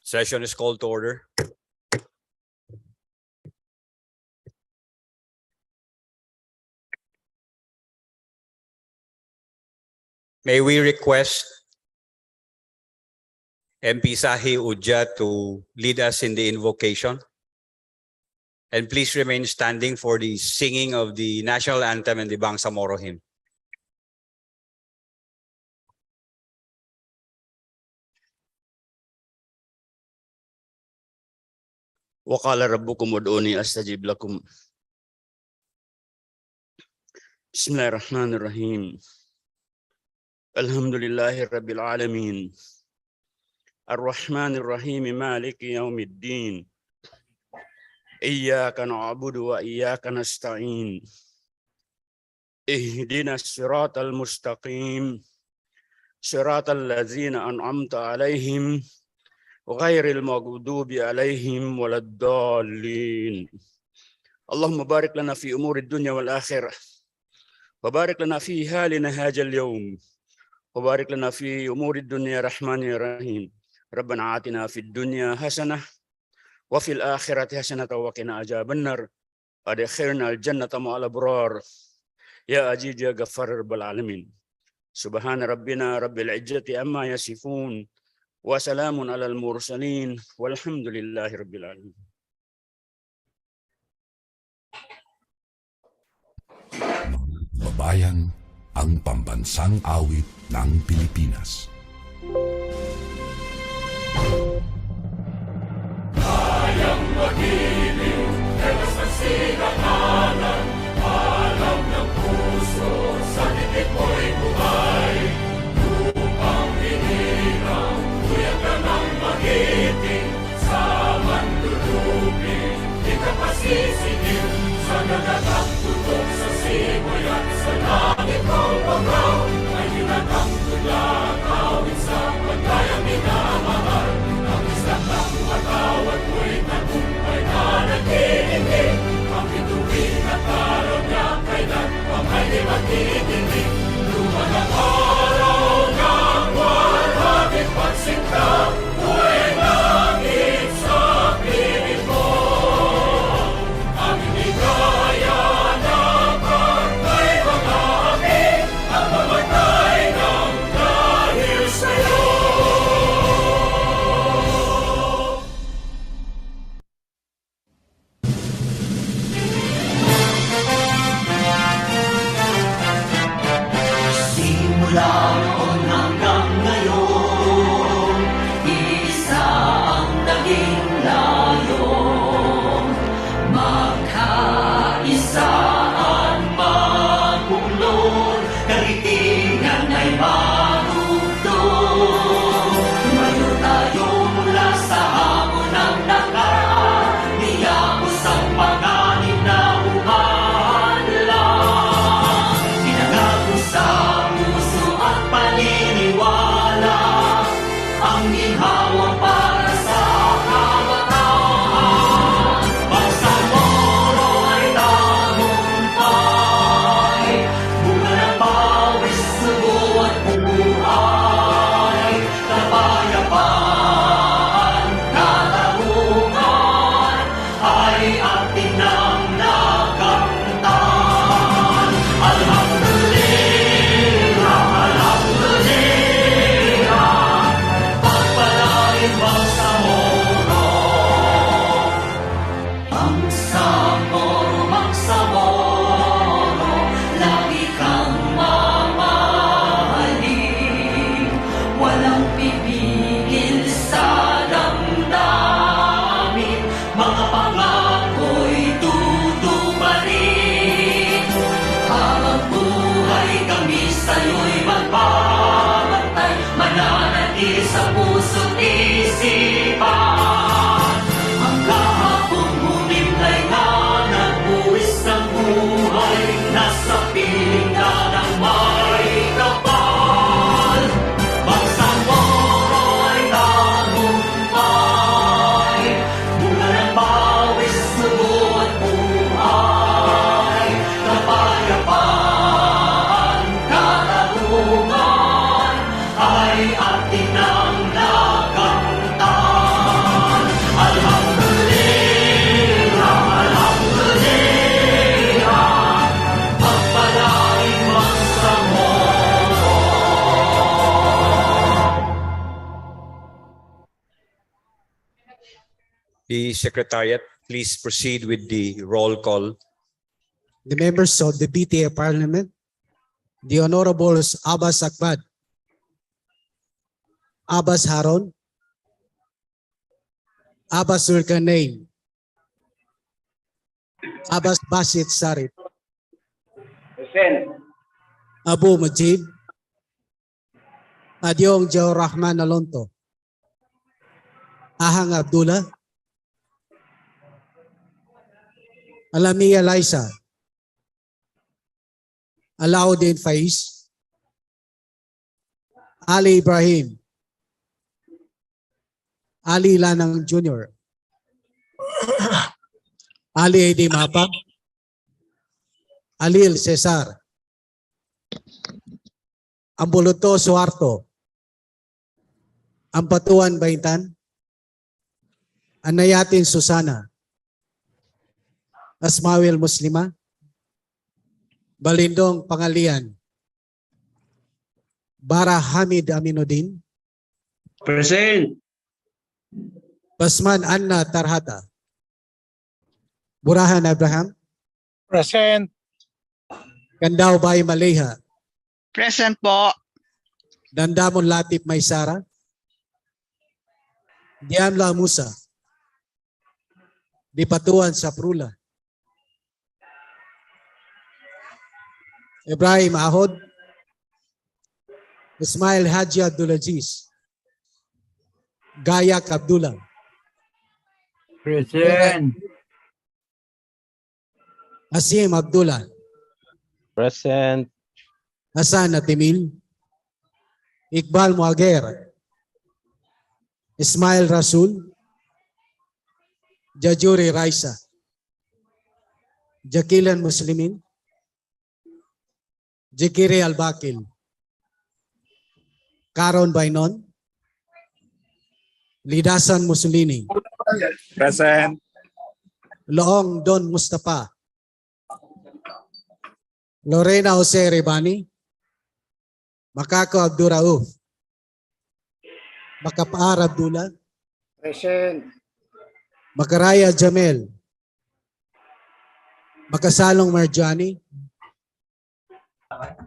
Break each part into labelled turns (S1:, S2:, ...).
S1: Session is called to order. May we request MP Sahi Ujja to lead us in the invocation? And please remain standing for the singing of the national anthem and the Bangsamoro hymn.
S2: وقال ربكم ادعوني استجب لكم. بسم الله الرحمن الرحيم. الحمد لله رب العالمين الرحمن الرحيم مالك يوم الدين إياك نعبد وإياك نستعين اهدنا الصراط المستقيم صراط الذين أنعمت عليهم غير المغضوب عليهم ولا الضالين. اللهم بارك لنا في أمور الدنيا والآخرة وبارك لنا في حالنا هذا اليوم وبارك لنا في أمور الدنيا رحمن رحيم. ربنا آتنا في الدنيا حسنة وفي الآخرة حسنة وقنا عذاب النار أدخلنا الجنة مع الأبرار يا عزيز يا غفار رب العالمين. سبحان ربنا رب العزة عما يصفون وسلام على المرسلين والحمد لله رب العالمين.
S3: Babayan, ang pambansang awit ng Pilipinas.
S4: Kayang magiliw, dalas ng sigatanan, alam ng puso, sa titik mo'y buhay. Upang hinirang, tuyag ka ng magiting, sa mandulupin, di ka pasisingil, sa nagatang tutok sa simoy at sa langit mong pagkaw, ay hinatang tulad, awit sa pagkayang minamahal, ang isang ng matawad mo'y tagumpay na nagtitindig, ang bituin at araw niya kailan pang ay di magtitindig, luman ang araw ng walhaging pagsinta, buhay langit sa piling mo. Ang hindi kaya na pagkay mga
S1: The Secretariat, please proceed with the roll call.
S5: The members of the BTA Parliament, the Honorables Abbas Akbad, Abbas Haron, Abbas Zulkarnain, Abbas Basit Sarip, Abu Majid, Adyong Jaw Rahman Alonto, Ahang Abdullah, Alamiya Laisa, Alauddin Faiz, Ali Ibrahim, Ali Lanang Jr., Ali Edi Mapa, Alil Cesar, Ambuluto Suarto, Ampatuan Baintan, Anayatin Susana, Asmawil Muslima, Balindong Pangalian, Bara Hamid Aminuddin,
S2: Present.
S5: Basman Anna Tarhata, Burahan Abraham,
S6: Present.
S5: Kandaw Bay Maleha,
S6: Present po.
S5: Dandamon Latif Maysara, Diamla Musa, Dipatuan Saprula, Ibrahim Ahod, Ismail Haji Abdulaziz, Gayak Abdullah,
S6: Present.
S5: Asim Abdullah,
S6: Present.
S5: Hasan Atimil, Iqbal Muager, Ismail Rasul, Jajuri Raisa, Jakilan Muslimin, Jikiri Al-Bakil, Karon Bainon, Lidasan Mussolini,
S6: Present.
S5: Loong Don Mustafa, Lorena Jose Rebani, Makako Abdurauf, Makapaar Abdullah,
S6: Present.
S5: Makaraya Jamel, Makasalong Marjani,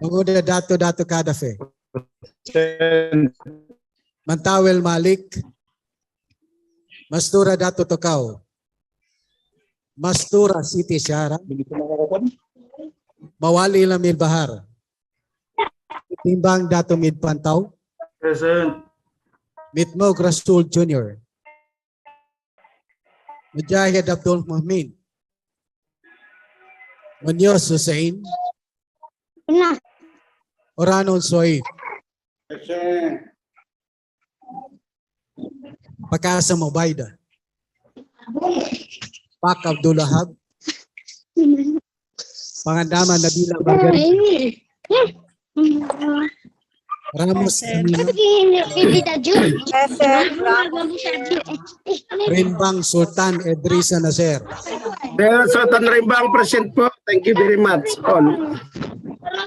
S5: Manguda Dato Kadafe,
S6: Present.
S5: Mantawel Malik, Mastura Dato Tokaw, Mastura Siti Syara, Mawali Lamil Bahar, Timbang Dato Midpantaw,
S2: Present.
S5: Mitmog Rasul Jr., Mujahid Abdul Muhammad, Munyos Hussein, Oranon Soid,
S2: Present.
S5: Pakasa Mobaida, Pak Abdulahab, Pangandaman Nabila Margarita, Ramos Camino, Rimbang Sultan Edrisa Nasser,
S6: Sultan Rimbang present po. Thank you very much all.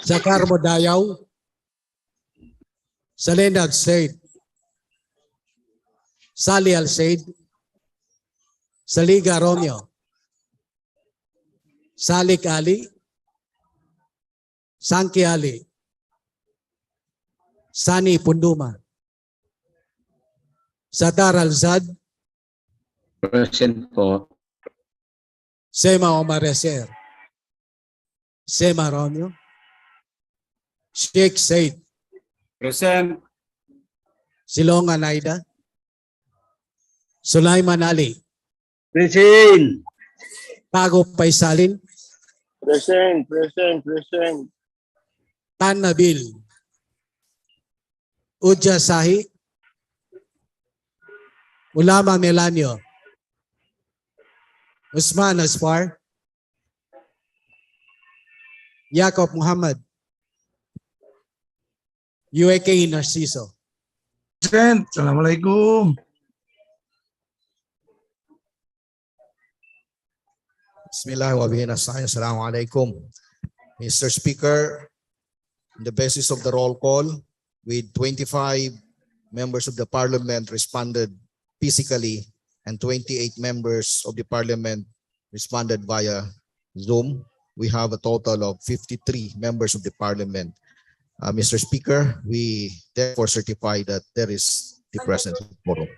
S5: Zakar Modayaw, Salena Al-Said, Sali Al-Said, Saliga Romeo, Salik Ali, Sanki Ali, Sani Punduma, Sadar Al-Zad,
S2: Present po.
S5: Sema Omar Yaser, Sema Romeo, Sheikh Said,
S2: Present.
S5: Silonga Naida, Sulaiman Ali,
S2: Present.
S5: Tago Paisalin,
S6: Present.
S5: Tan Nabil, Udja Sahi, Ulama Melanio, Usman Asfar, Jacob Muhammad, UAK Narciso.
S6: Present. Assalamualaikum.
S7: Bismillahirrahmanirrahim. Assalamualaikum. Mr. Speaker, on the basis of the roll call, with 25 members of the parliament responded physically and 28 members of the Parliament responded via Zoom. We have a total of 53 members of the Parliament. Mr. Speaker, we therefore certify that there is the presence of quorum.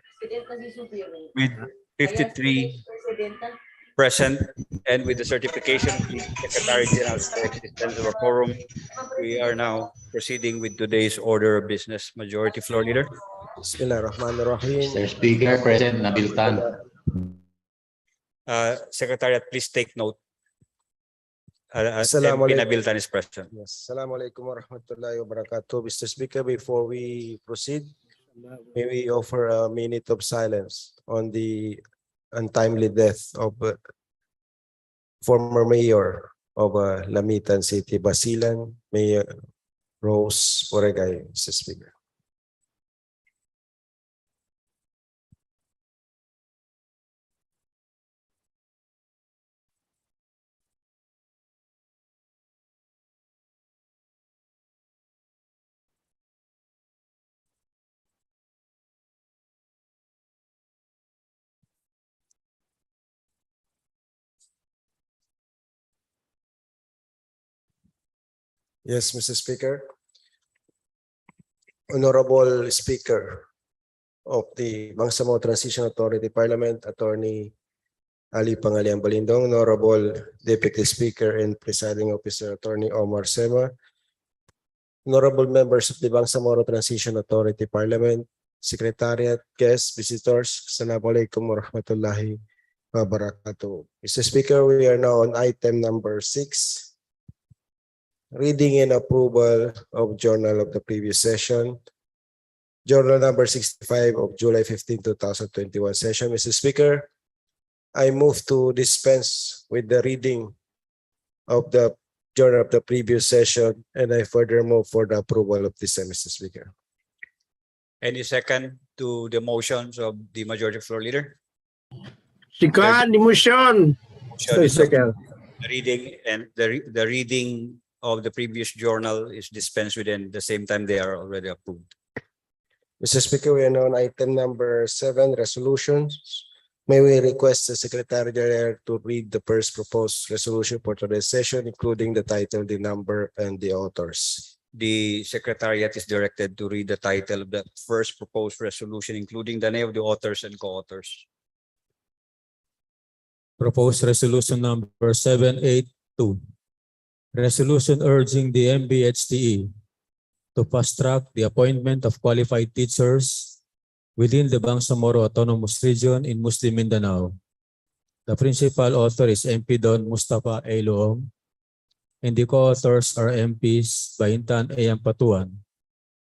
S1: With 53 present and with the certification of the Secretary General of the existence of a quorum, we are now proceeding with today's order of business. Majority Floor Leader.
S6: Bismillahirrahmanirrahim.
S8: Mr. Speaker, President Nabil Tan.
S1: Secretariat, please take note.
S6: Assalamualaikum.
S1: MP Nabil Tan is present.
S6: Yes. Assalamualaikum warahmatullahi wabarakatuh. Mr. Speaker, before we proceed, may we offer a minute of silence on the untimely death of former mayor of Lamitan City, Basilan, Mayor Rose Poregay, Mr. Speaker. Yes, Mr. Speaker. Honorable Speaker of the Bangsamoro Transition Authority Parliament, Attorney Ali Pangalian Balindong, Honorable Deputy Speaker and Presiding Officer, Attorney Omar Sema, Honorable members of the Bangsamoro Transition Authority Parliament, Secretariat, guests, visitors, Assalamualaikum warahmatullahi wabarakatuh. Mr. Speaker, we are now on item number 6. Reading and approval of journal of the previous session. Journal number 65 of July 15, 2021 session. Mr. Speaker, I move to dispense with the reading of the journal of the previous session, and I further move for the approval of this, Mr. Speaker.
S1: Any second to the motions of the Majority Floor Leader?
S6: Second, the motion. Mr. Speaker.
S1: The reading and the reading of the previous journal is dispensed with, and the same time they are already approved.
S6: Mr. Speaker, we are now on item number 7, resolutions. May we request the Secretary General to read the first proposed resolution for today's session, including the title, the number, and the authors.
S1: The Secretariat is directed to read the title of the first proposed resolution, including the name of the authors and co-authors.
S9: Proposed resolution number 782. Resolution urging the MBHTE to fast-track the appointment of qualified teachers within the Bangsamoro Autonomous Region in Muslim Mindanao. The principal author is MP Don Mustafa A. Loong, and the co-authors are MPs Baintan A. Ampatuan,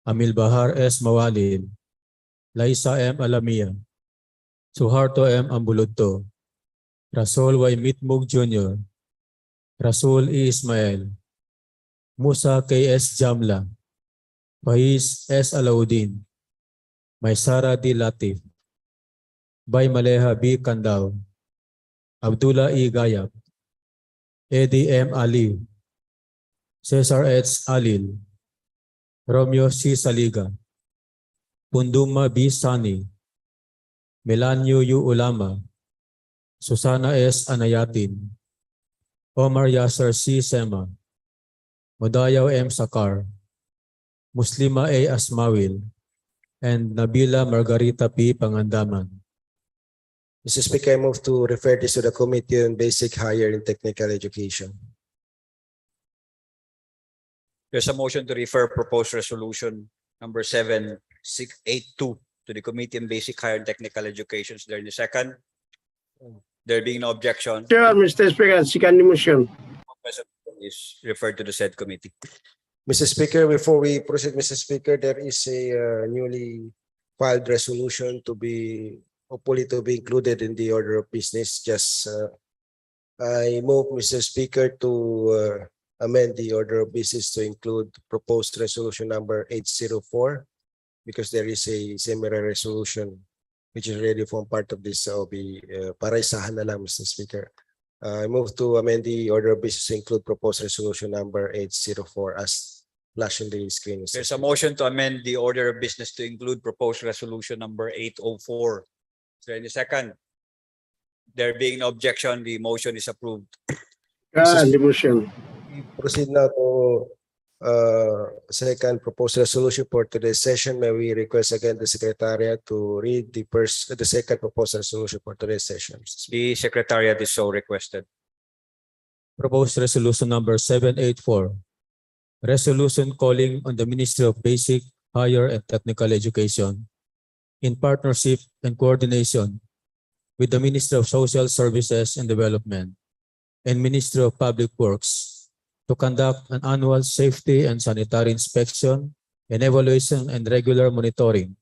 S9: Amil Bahar S. Mawalil, Laisa M. Alamia, Suharto M. Ambuludto, Rasul Y. Mitmug Jr., Rasul E. Ismail, Musa K.S. Jamla, Faiz S. Alauddin, Maysara D. Latif, Bay Maleha B. Kandaw, Abdullah E. Gayap, Eddie M. Ali, Cesar H. Alil, Romeo C. Saliga, Punduma B. Sani, Melanio U. Ulama, Susana S. Anayatin, Omar Yasser C. Sema, Modayaw M. Sakar, Muslima A. Asmawil, and Nabila Margarita P. Pangandaman.
S6: Mr. Speaker, I move to refer this to the Committee on Basic, Higher, and Technical Education.
S1: There's a motion to refer proposed resolution number 7682 to the Committee on Basic, Higher, and Technical Education. Is there any second? There being no objection,
S6: Sure, Mr. Speaker, second motion.
S1: is referred to the said committee.
S6: Mr. Speaker, before we proceed, Mr. Speaker, there is a newly filed resolution to be hopefully to be included in the order of business. Just I move, Mr. Speaker, to amend the order of business to include proposed resolution number 804, because there is a similar resolution which is already formed part of this. So para isahan na lang, Mr. Speaker. I move to amend the order of business to include proposed resolution number 804 as flashed on the screen. Mr.
S1: There's a motion to amend the order of business to include proposed resolution number 804. Is there any second? There being no objection, the motion is approved.
S10: The motion.
S6: We proceed now to second proposed resolution for today's session. May we request again the Secretariat to read the second proposed resolution for today's session.
S1: The Secretariat is so requested.
S9: Proposed resolution number 784. Resolution calling on the Ministry of Basic, Higher and Technical Education in partnership and coordination with the Ministry of Social Services and Development and Ministry of Public Works to conduct an annual safety and sanitary inspection and evaluation and regular monitoring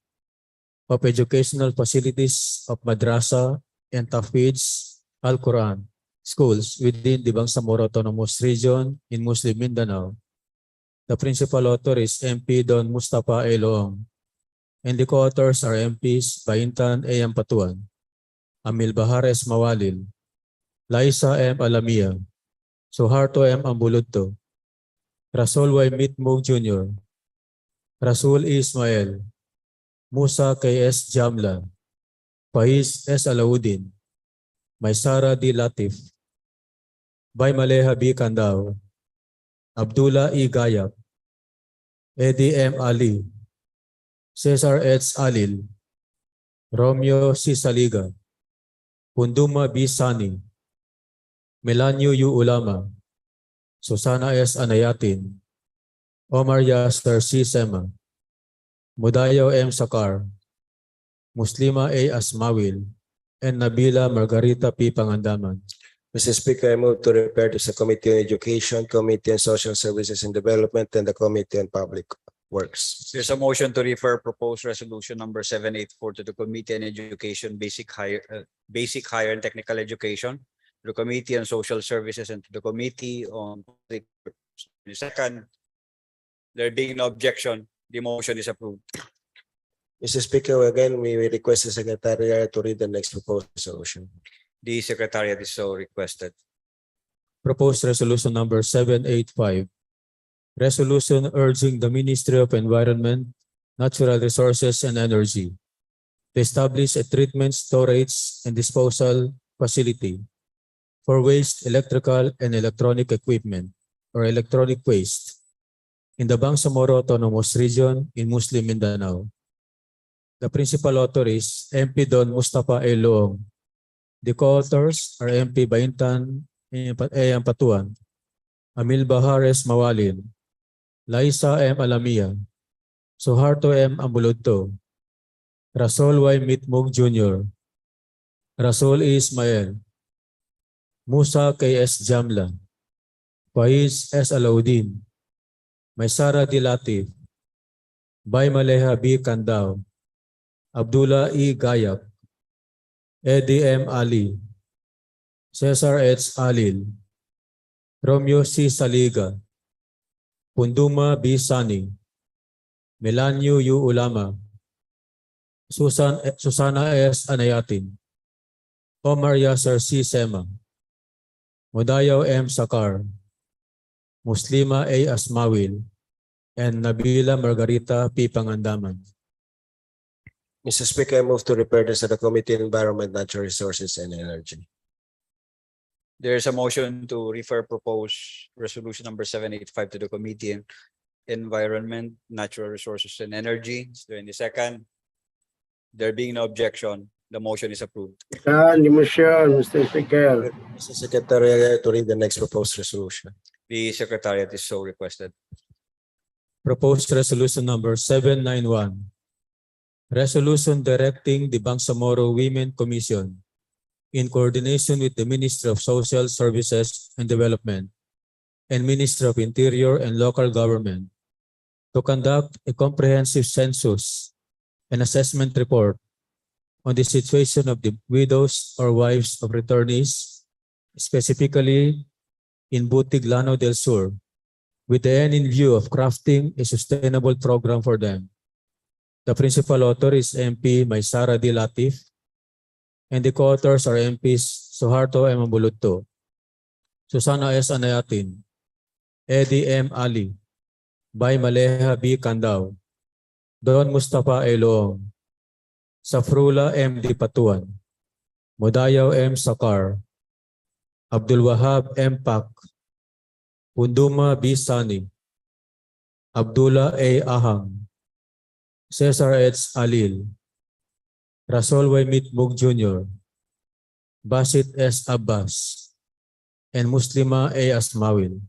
S9: of educational facilities of madrasa and tahfiz al-Quran schools within the Bangsamoro Autonomous Region in Muslim Mindanao. The principal author is MP Don Mustafa A. Loong, and the co-authors are MPs Baintan A. Ampatuan, Amil Bahares Mawalil, Laisa M. Alamia, Suharto M. Ambuludto, Rasul Y. Mitmug Jr., Rasul E. Ismail, Musa K. S. Jamla, Faiz S. Alauddin, Maysara D. Latif, Bay Maleha B. Kandao, Abdullah E. Gayak, Eddie M. Ali, Cesar H. Alil, Romeo C. Saliga, Punduma B. Sani, Melanio U. Ulama, Susana S. Anayatin, Omar Yasser C. Sema, Mudayo M. Sakar, Muslima A. Asmawil, and Nabila Margarita P. Pangandaman.
S6: Mr. Speaker, I move to refer to the Committee on Education, Committee on Social Services and Development, and the Committee on Public Works.
S1: There's a motion to refer proposed resolution number 784 to the Committee on Education, Basic, Higher and Technical Education, to the Committee on Social Services, and to the Committee on Public Works. The second, there being no objection, the motion is approved.
S6: Mr. Speaker, again, we will request the Secretariat to read the next proposed resolution.
S1: The Secretariat is so requested.
S9: Proposed resolution number 785. Resolution urging the Ministry of Environment, Natural Resources and Energy to establish a treatment, storage, and disposal facility for waste, electrical, and electronic equipment or electronic waste in the Bangsamoro Autonomous Region in Muslim Mindanao. The principal author is MP Don Mustafa A. Loong. The co-authors are MP Baintan A. Ampatuan, Amil Bahares Mawalin, Laisa M. Alamia, Suharto M. Ambuludto, Rasul Y. Mitmug Jr., Rasul E. Ismail, Musa K. S. Jamla, Faiz S. Alauddin, Maysara D. Latif, Bay Maleha B. Kandao, Abdullah E. Gayak, Eddie M. Ali, Cesar H. Alil, Romeo C. Saliga, Punduma B. Sani, Melanio U. Ulama, Susana S. Anayatin, Omar Yasser C. Sema, Mudayo M. Sakar, Muslima A. Asmawil, and Nabila Margarita P. Pangandaman.
S6: Mr. Speaker, I move to refer this to the Committee on Environment, Natural Resources and Energy.
S1: There is a motion to refer proposed resolution number 785 to the Committee on Environment, Natural Resources and Energy. Is there any second? There being no objection, the motion is approved.
S10: The motion, Mr. Speaker.
S6: Mr. Secretary, to read the next proposed resolution.
S1: The Secretariat is so requested.
S9: Proposed resolution number 791. Resolution directing the Bangsamoro Women Commission in coordination with the Ministry of Social Services and Development and Ministry of Interior and Local Government to conduct a comprehensive census and assessment report on the situation of the widows or wives of returnees, specifically in Butiglano del Sur, with the end in view of crafting a sustainable program for them. The principal author is MP Maysara D. Latif, and the co-authors are MPs Suharto M. Ambuludto, Susana S. Anayatin, Eddie M. Ali, Bay Maleha B. Kandao, Don Mustafa A. Loong, Safrula M. D. Patuan, Modayaw M. Sakar, Abdul Wahab M. Pak, Punduma B. Sani, Abdullah A. Ahang, Cesar H. Alil, Rasol Y. Mitmug Jr., Basit S. Abbas, and Muslima A. Asmawil.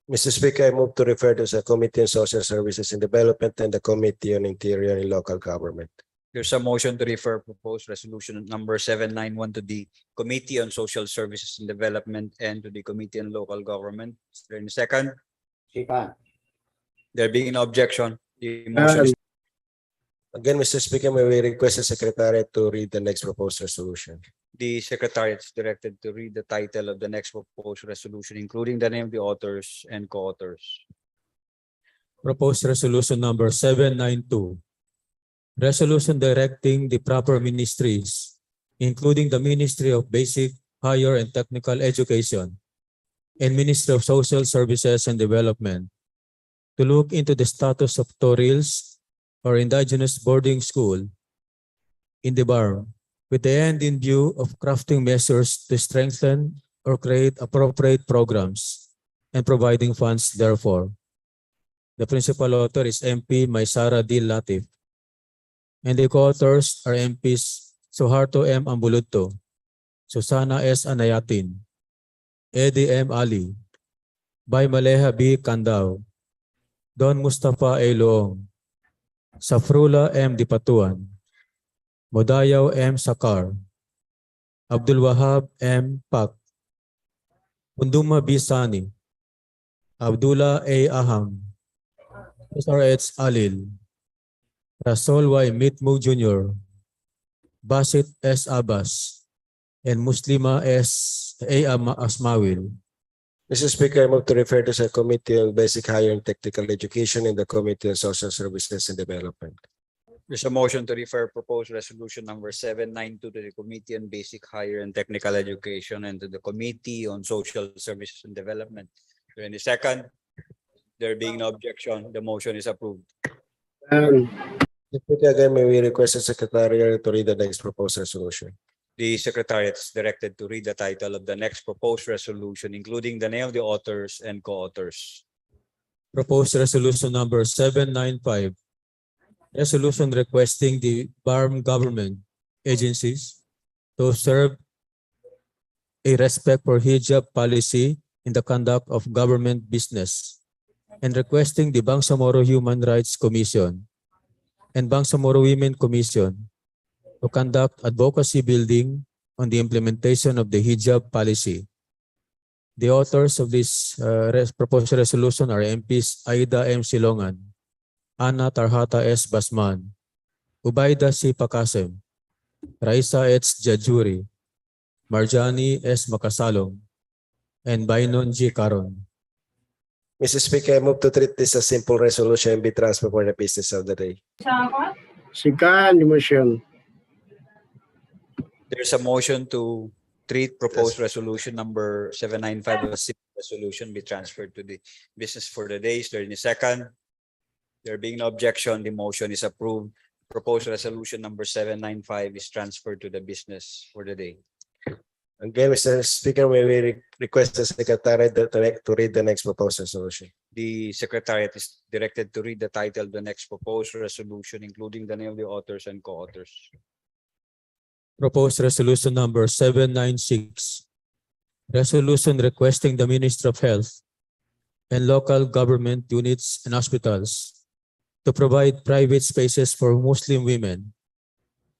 S6: Mr. Speaker, I move to refer to the Committee on Social Services and Development and the Committee on Interior and Local Government.
S1: There's a motion to refer proposed resolution number 791 to the Committee on Social Services and Development and to the Committee on Local Government. Is there any second?
S10: Second.
S1: There being no objection, the motion is
S6: Again, Mr. Speaker, may we request the Secretary to read the next proposed resolution.
S1: the Secretariat is directed to read the title of the next proposed resolution, including the name of the authors and co-authors.
S9: Proposed resolution number 792. Resolution directing the proper ministries, including the Ministry of Basic, Higher and Technical Education and Ministry of Social Services and Development, to look into the status of Torils or indigenous boarding school in the BARM with the end in view of crafting measures to strengthen or create appropriate programs and providing funds therefore. The principal author is MP Maysara D. Latif, and the co-authors are MPs Suharto M. Ambuludto, Susana S. Anayatin, Eddie M. Ali, Bay Maleha B. Candao, Don Mustafa A. Loong, Safrula M. Dipatuan, Modayaw M. Sakar, Abdul Wahab M. Pak, Punduma B. Sani, Abdullah A. Ahang, Cesar H. Alil, Rasol Y. Mitmug Jr., Basit S. Abbas, and Muslima S. A. Asmawil.
S6: Mr. Speaker, I move to refer to the Committee on Basic, Higher and Technical Education and the Committee on Social Services and Development.
S1: There's a motion to refer proposed resolution number 792 to the Committee on Basic, Higher and Technical Education and to the Committee on Social Services and Development. Is there any second? There being no objection, the motion is approved.
S10: And
S6: Mr. Speaker, again, may we request the Secretary to read the next proposed resolution.
S1: The Secretariat is directed to read the title of the next proposed resolution, including the name of the authors and co-authors.
S9: Proposed resolution number 795. Resolution requesting the BARM government agencies to observe a respect for hijab policy in the conduct of government business, and requesting the Bangsamoro Human Rights Commission and Bangsamoro Women Commission to conduct advocacy building on the implementation of the hijab policy. The authors of this proposed resolution are MPs Aida M. Silongan, Ana Tarhata S. Basman, Ubaida C. Pakasem, Raisa H. Jajuri, Marjani S. Makasalong, and Bainon G. Caron.
S6: Mr. Speaker, I move to treat this as simple resolution and be transferred for the business of the day.
S10: second motion.
S1: There's a motion to treat proposed resolution number 795 as simple resolution be transferred to the business for the day. Is there any second? There being no objection, the motion is approved. Proposed resolution number 795 is transferred to the business for the day.
S6: Again, Mr. Speaker, may we request the Secretary to read the next proposed resolution.
S1: The Secretariat is directed to read the title of the next proposed resolution, including the name of the authors and co-authors.
S9: Proposed resolution number 796. Resolution requesting the Ministry of Health and local government units and hospitals to provide private spaces for Muslim women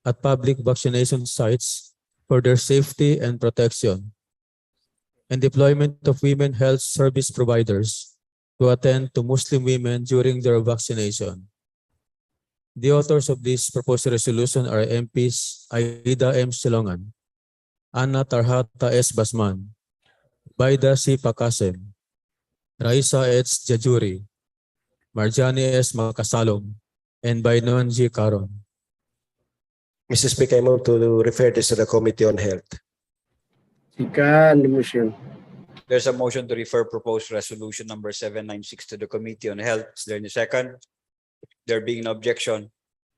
S9: at public vaccination sites for their safety and protection, and deployment of women health service providers to attend to Muslim women during their vaccination. The authors of this proposed resolution are MPs Aida M. Silongan, Ana Tarhata S. Basman, Baida C. Pakasem, Raisa H. Jajuri, Marjani S. Makasalong, and Bainon G. Caron.
S6: Mr. Speaker, I move to refer this to the Committee on Health.
S10: Second motion.
S1: There's a motion to refer proposed resolution number 796 to the Committee on Health. Is there any second? There being no objection,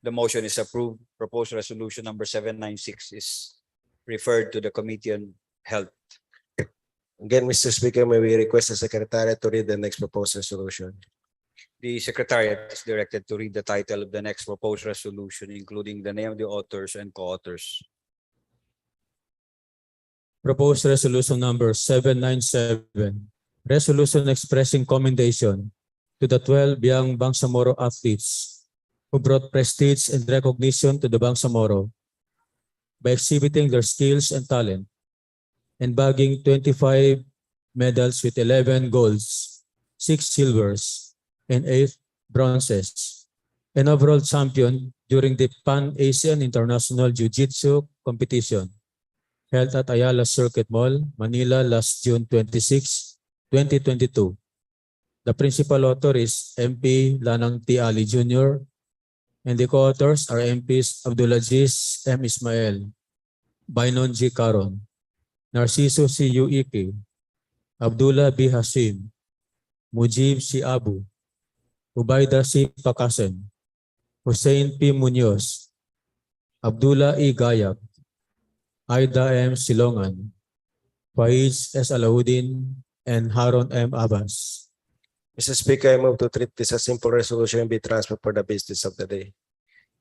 S1: the motion is approved. Proposed resolution number 796 is referred to the Committee on Health.
S6: Again, Mr. Speaker, may we request the Secretary to read the next proposed resolution?
S1: The Secretariat is directed to read the title of the next proposed resolution, including the name of the authors and co-authors.
S9: Proposed resolution number 797. Resolution expressing commendation to the 12 young Bangsamoro athletes who brought prestige and recognition to the Bangsamoro by exhibiting their skills and talent and bagging 25 medals with 11 golds, 6 silvers, and 8 bronzes, an overall champion during the Pan-Asian International Jiu-Jitsu competition held at Ayala Circuit Mall, Manila last June 26, 2022. The principal author is MP Lanang T. Ali Jr. and the co-authors are MPs Abdulaziz M. Ismail, Bainon G. Caron, Narciso C. Uike, Abdullah B. Hasim, Mujib C. Abu, Ubaida C. Pakasen, Hussein P. Munoz, Abdullah E. Gayak, Aida M. Silongan, Faiz S. Alauddin, and Haron M. Abbas.
S6: Mr. Speaker, I move to treat this as simple resolution and be transferred for the business of the day.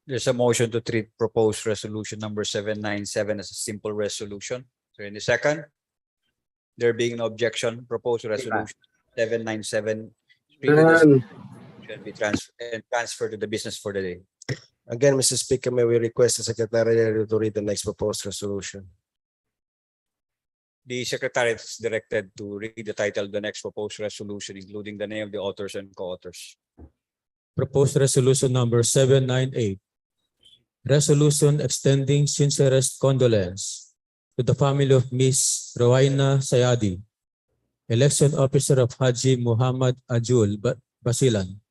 S1: There's a motion to treat proposed resolution number 797 as a simple resolution. So in the second, there being no objection, proposed resolution 797
S10: Second.
S1: should be transferred to the business for the day.
S6: Again, Mr. Speaker, may we request the Secretary to read the next proposed resolution?
S1: The Secretariat is directed to read the title of the next proposed resolution, including the name of the authors and co-authors.
S9: Proposed resolution number 798. Resolution extending sincerest condolence to the family of Miss Rowaina Sayadi, election officer of Haji Muhammad Ajul Basilan,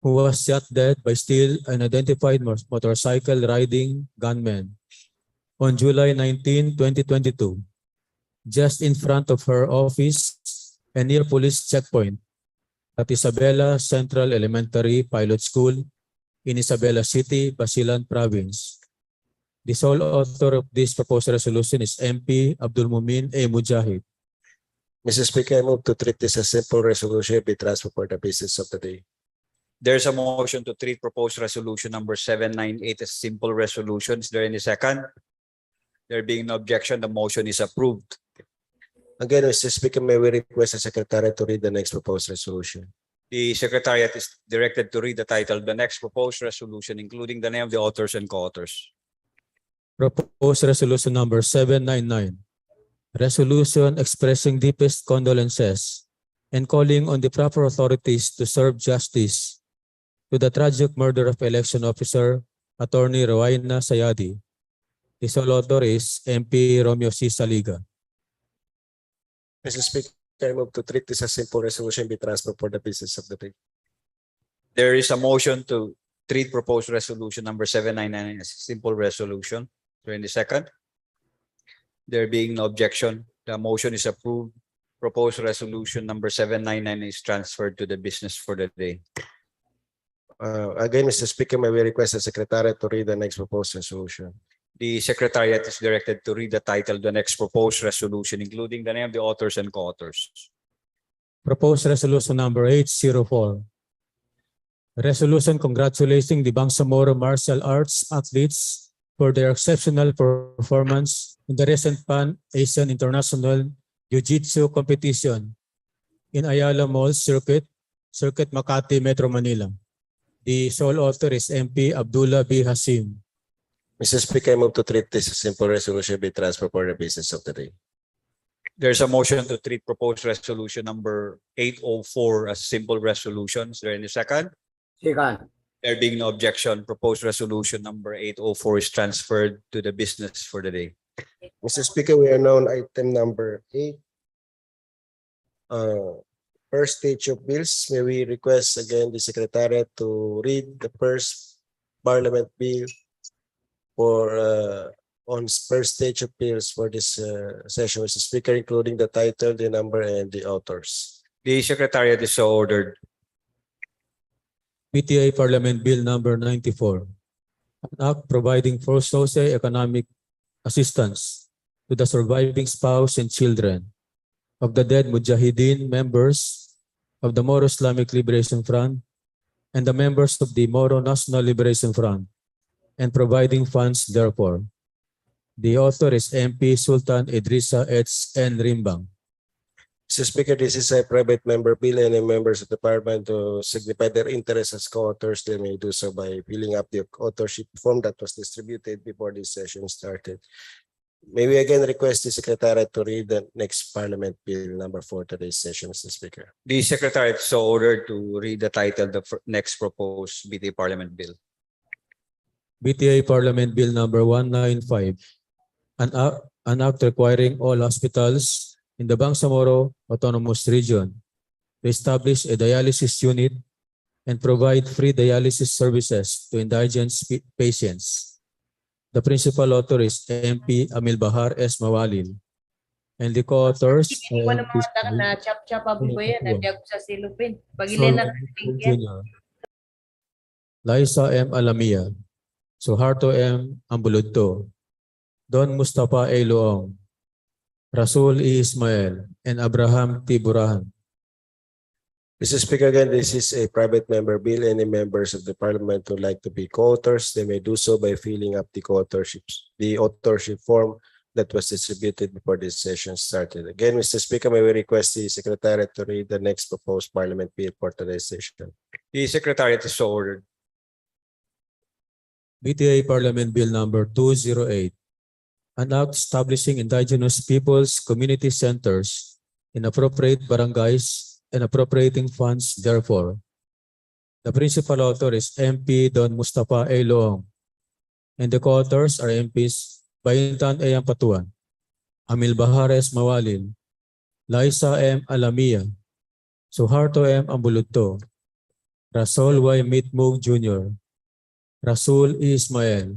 S9: who was shot dead by still unidentified motorcycle riding gunmen on July 19, 2022, just in front of her office and near police checkpoint at Isabela Central Elementary Pilot School in Isabela City, Basilan Province. The sole author of this proposed resolution is MP Abdul Mumin A. Mujahid.
S6: Mr. Speaker, I move to treat this as simple resolution and be transferred for the business of the day.
S1: There's a motion to treat proposed resolution number 798 as simple resolution. Is there any second? There being no objection, the motion is approved.
S6: Again, Mr. Speaker, may we request the Secretary to read the next proposed resolution?
S1: The Secretariat is directed to read the title of the next proposed resolution, including the name of the authors and co-authors.
S9: Proposed resolution number 799. Resolution expressing deepest condolences and calling on the proper authorities to serve justice to the tragic murder of election officer Attorney Rowaina Sayadi. The sole author is MP Romeo C. Saliga.
S6: Mr. Speaker, I move to treat this as simple resolution and be transferred for the business of the day.
S1: There is a motion to treat proposed resolution number 799 as a simple resolution. So in the second, there being no objection, the motion is approved. Proposed resolution number 799 is transferred to the business for the day.
S6: Again, Mr. Speaker, may we request the Secretary to read the next proposed resolution?
S1: The Secretariat is directed to read the title of the next proposed resolution, including the name of the authors and co-authors.
S9: Proposed resolution number 804. Resolution congratulating the Bangsamoro martial arts athletes for their exceptional performance in the recent Pan-Asian International Jiu-Jitsu competition in Ayala Mall Circuit Makati, Metro Manila. The sole author is MP Abdullah B. Hasim.
S6: Mr. Speaker, I move to treat this as simple resolution and be transferred for the business of the day.
S1: There's a motion to treat proposed resolution number 804 as simple resolution. Is there any second?
S10: Second.
S1: There being no objection, proposed resolution number 804 is transferred to the business for the day.
S6: Mr. Speaker, we are now on item number 8. First stage of bills. May we request again the Secretary to read the first Parliament bill for on first stage of bills for this session, Mr. Speaker, including the title, the number, and the authors.
S1: The Secretariat is so ordered.
S9: BTA Parliament Bill number 94. An act providing for socio-economic assistance to the surviving spouse and children of the dead Mujahideen members of the Moro Islamic Liberation Front and the members of the Moro National Liberation Front, and providing funds therefore. The author is MP Sultan Idrisa N. Rimbang.
S6: Mr. Speaker, this is a private member bill. Any members of the Parliament to signify their interest as co-authors, they may do so by filling up the authorship form that was distributed before this session started. May we again request the Secretariat to read the next Parliament Bill number 4 today's session, Mr. Speaker.
S1: The Secretariat is so ordered to read the title of the next proposed BTA Parliament Bill.
S9: BTA Parliament Bill number 195, an act requiring all hospitals in the Bangsamoro Autonomous Region to establish a dialysis unit and provide free dialysis services to indigent patients. The principal author is MP Amil Bahar S. Mawalil, and the co-authors
S11: Hindi ko naman na chap-chap abong ko yan. Hindi ako sa silupin. Pag-ilin na
S9: Jr., Liza M. Alamia, Suharto M. Ambuludto, Don Mustafa A. Loong, Rasul E. Ismail, and Abraham T. Burahan.
S6: Mr. Speaker, again, this is a private member bill. Any members of the Parliament who like to be co-authors, they may do so by filling up the authorship form that was distributed before this session started. Again, Mr. Speaker, may we request the Secretariat to read the next proposed Parliament bill for today's session.
S1: The Secretariat is so ordered.
S9: BTA Parliament Bill number 208, an act establishing indigenous peoples community centers in appropriate barangays and appropriating funds therefore. The principal author is MP Don Mustafa A. Loong, and the co-authors are MPs Bayintan A. Ampatuan, Amil Bahar S. Mawalil, Liza M. Alamia, Suharto M. Ambuludto, Rasul Y. Mitmug Jr., Rasul E. Ismail,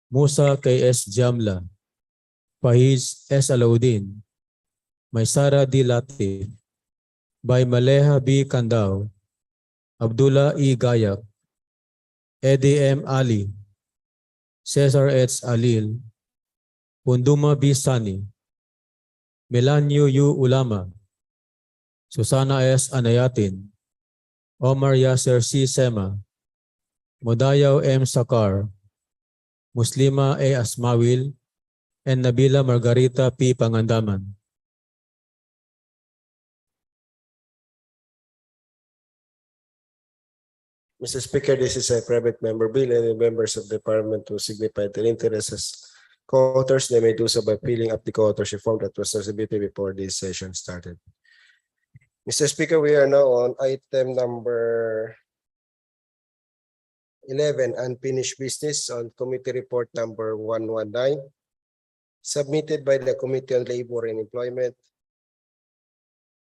S9: Musa K. S. Jamla, Fahiz S. Alauddin, Maysara D. Latif, by Maleha B. Kandao, Abdullah E. Gayak, Eddie M. Ali, Cesar H. Alil, Punduma B. Sani, Melanio U. Ulama, Susana S. Anayatin, Omar Yasser C. Sema, Modayaw M. Sakar, Muslima A. Asmawil, and Nabila Margarita P. Pangandaman.
S6: Mr. Speaker, this is a private member bill. Any members of the Parliament who signify their interest as co-authors, they may do so by filling up the co-authorship form that was distributed before this session started. Mr. Speaker, we are now on item number 11, unfinished business on committee report number 119, submitted by the Committee on Labor and Employment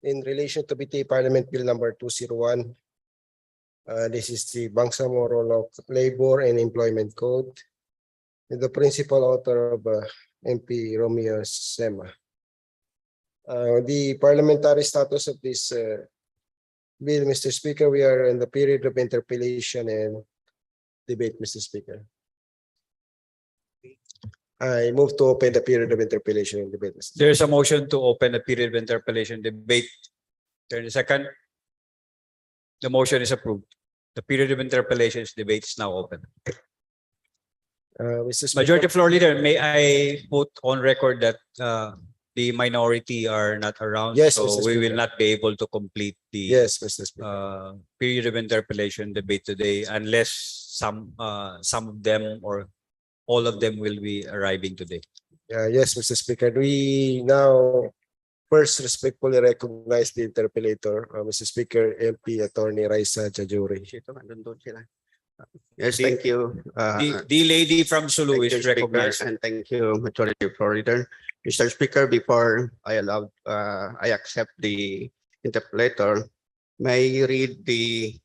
S6: in relation to BTA Parliament Bill number 201. This is the Bangsamoro Labor and Employment Code, and the principal author of MP Romeo Sema. The parliamentary status of this bill, Mr. Speaker, we are in the period of interpellation and debate, Mr. Speaker. I move to open the period of interpellation and debate, Mr. Speaker.
S1: There is a motion to open the period of interpellation debate. There is a second. The motion is approved. The period of interpellations debate is now open.
S6: Mr. Speaker,
S1: Majority Floor Leader, may I put on record that the minority are not around,
S6: Yes,
S1: so
S6: Mr.
S1: we will
S6: Speaker.
S1: not be able to complete the
S6: yes, Mr. Speaker.
S1: period of interpellation debate today unless some of them or all of them will be arriving today.
S6: Yes, Mr. Speaker. We now first respectfully recognize the interpellator, Mr. Speaker, MP Attorney Raisa Jajuri.
S12: Yes, thank you.
S1: The lady from Sulu
S12: Thank you,
S1: is
S12: Speaker,
S1: recognized.
S12: and thank you, Majority Floor Leader. Mr. Speaker, before I accept the interpellator, may I read the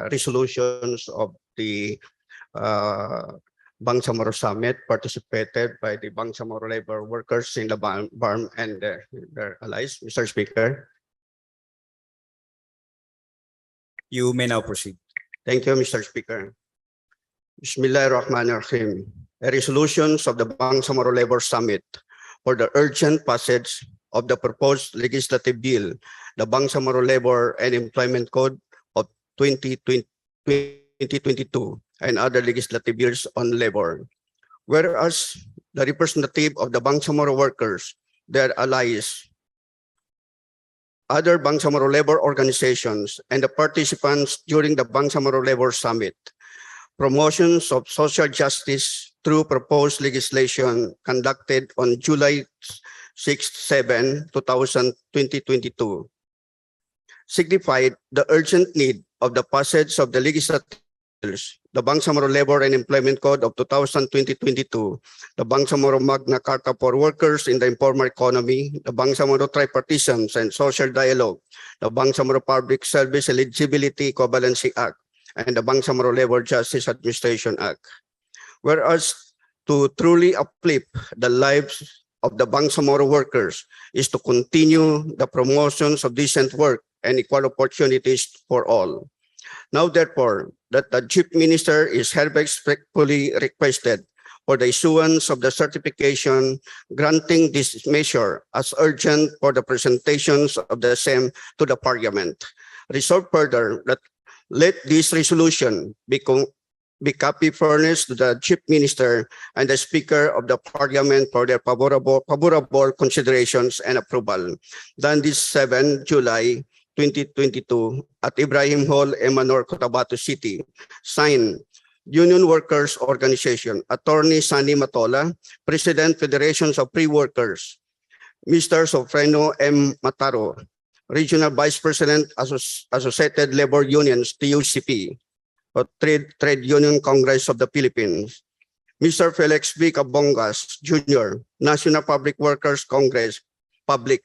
S12: resolutions of the Bangsamoro Summit participated by the Bangsamoro labor workers in the BARM and their allies. Mr. Speaker.
S1: You may now proceed.
S12: Thank you, Mr. Speaker. Bismillahirrahmanirrahim. A resolutions of the Bangsamoro Labor Summit for the urgent passage of the proposed legislative bill, the Bangsamoro Labor and Employment Code of 2022, and other legislative bills on labor. Whereas the representative of the Bangsamoro workers, their allies, other Bangsamoro labor organizations, and the participants during the Bangsamoro Labor Summit, promotions of social justice through proposed legislation conducted on July 6-7, 2022, signified the urgent need of the passage of the legislative bills, the Bangsamoro Labor and Employment Code of 2022, the Bangsamoro Magna Carta for Workers in the Informal Economy, the Bangsamoro Tripartitions and Social Dialogue, the Bangsamoro Public Service Eligibility Equivalency Act, and the Bangsamoro Labor Justice Administration Act. Whereas to truly uplift the lives of the Bangsamoro workers is to continue the promotions of decent work and equal opportunities for all. Now, therefore, that the Chief Minister is hereby respectfully requested for the issuance of the certification granting this measure as urgent for the presentations of the same to the Parliament. Resolve further that let this resolution be copy furnished to the Chief Minister and the Speaker of the Parliament for their favorable considerations and approval. Done this 7 July 2022 at Ibrahim Hall, Emanor, Cotabato City. Signed, Union Workers Organization, Attorney Sani Matola, President, Federations of Free Workers, Mr. Sofreno M. Mataro, Regional Vice President, Associated Labor Unions, TUCP, Trade Union Congress of the Philippines, Mr. Felix V. Cabongas, Jr., National Public Workers Congress, Public,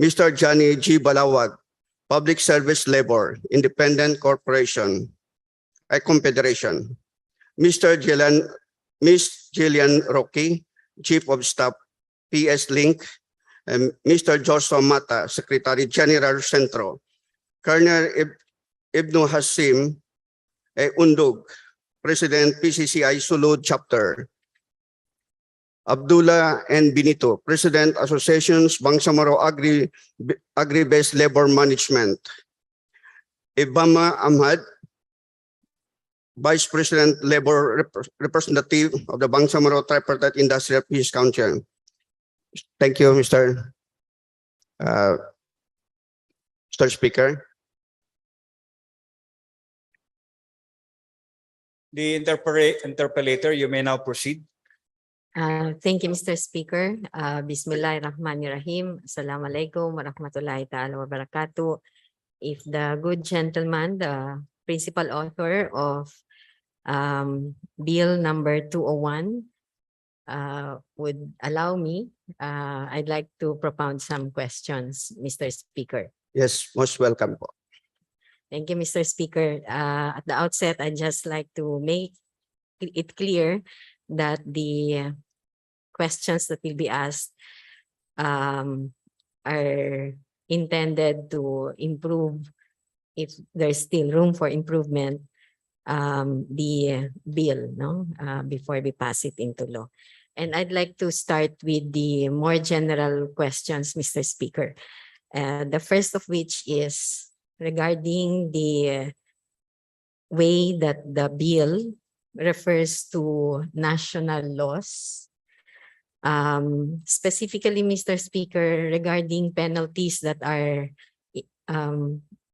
S12: Mr. Johnny G. Balawag, Public Service Labor, Independent Corporation, a Confederation, Ms. Jillian Rocky, Chief of Staff, PS Link, and Mr. Joshua Mata, Secretary General Centro, Colonel Ibnu Hasim Undug, President PCCI Sulud Chapter, Abdullah N. Benito, President Associations Bangsamoro Agri-Based Labor Management, Ibama Ahmad, Vice President Labor Representative of the Bangsamoro Tripartite Industrial Peace Council. Thank you, Mr. Speaker.
S1: The interpellator, you may now proceed.
S11: Thank you, Mr. Speaker. Bismillahirrahmanirrahim. Assalamualaikum warahmatullahi ta'ala wabarakatuh. If the good gentleman, the principal author of Bill number 201 would allow me, I'd like to propound some questions, Mr. Speaker.
S12: Yes, most welcome po.
S11: Thank you, Mr. Speaker. At the outset, I'd just like to make it clear that the questions that will be asked are intended to improve, if there's still room for improvement, the bill, before we pass it into law. And I'd like to start with the more general questions, Mr. Speaker. The first of which is regarding the way that the bill refers to national laws. Specifically, Mr. Speaker, regarding penalties that are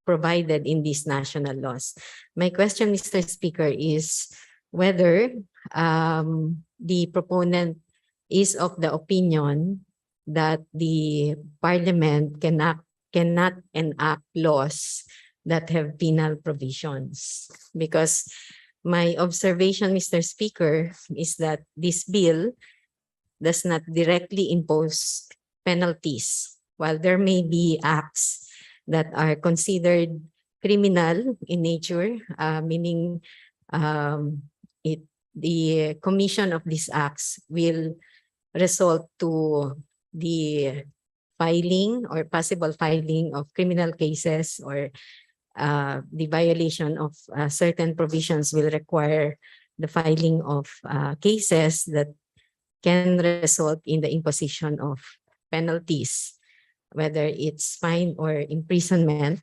S11: provided in these national laws. My question, Mr. Speaker, is whether the proponent is of the opinion that the Parliament cannot enact laws that have penal provisions. Because my observation, Mr. Speaker, is that this bill does not directly impose penalties, while there may be acts that are considered criminal in nature, meaning the commission of these acts will result to the filing or possible filing of criminal cases, or the violation of certain provisions will require the filing of cases that can result in the imposition of penalties, whether it's fine or imprisonment,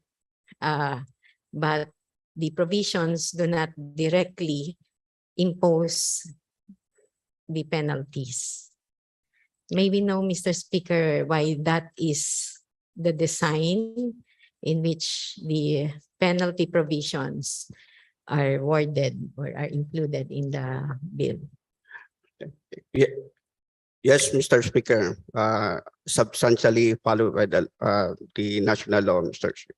S11: but the provisions do not directly impose the penalties. Maybe know, Mr. Speaker, why that is the design in which the penalty provisions are worded or are included in the bill.
S12: Yes, Mr. Speaker, substantially followed by the national law, Mr. Speaker.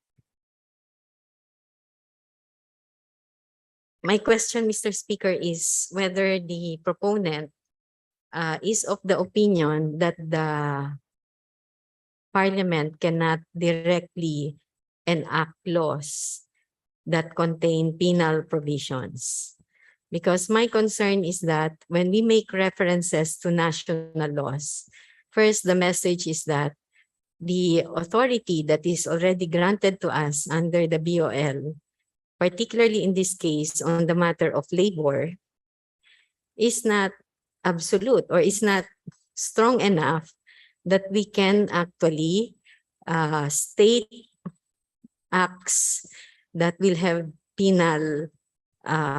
S11: My question, Mr. Speaker, is whether the proponent is of the opinion that the Parliament cannot directly enact laws that contain penal provisions. Because my concern is that when we make references to national laws, first, the message is that the authority that is already granted to us under the BOL, particularly in this case on the matter of labor, is not absolute or is not strong enough that we can actually state acts that will have penal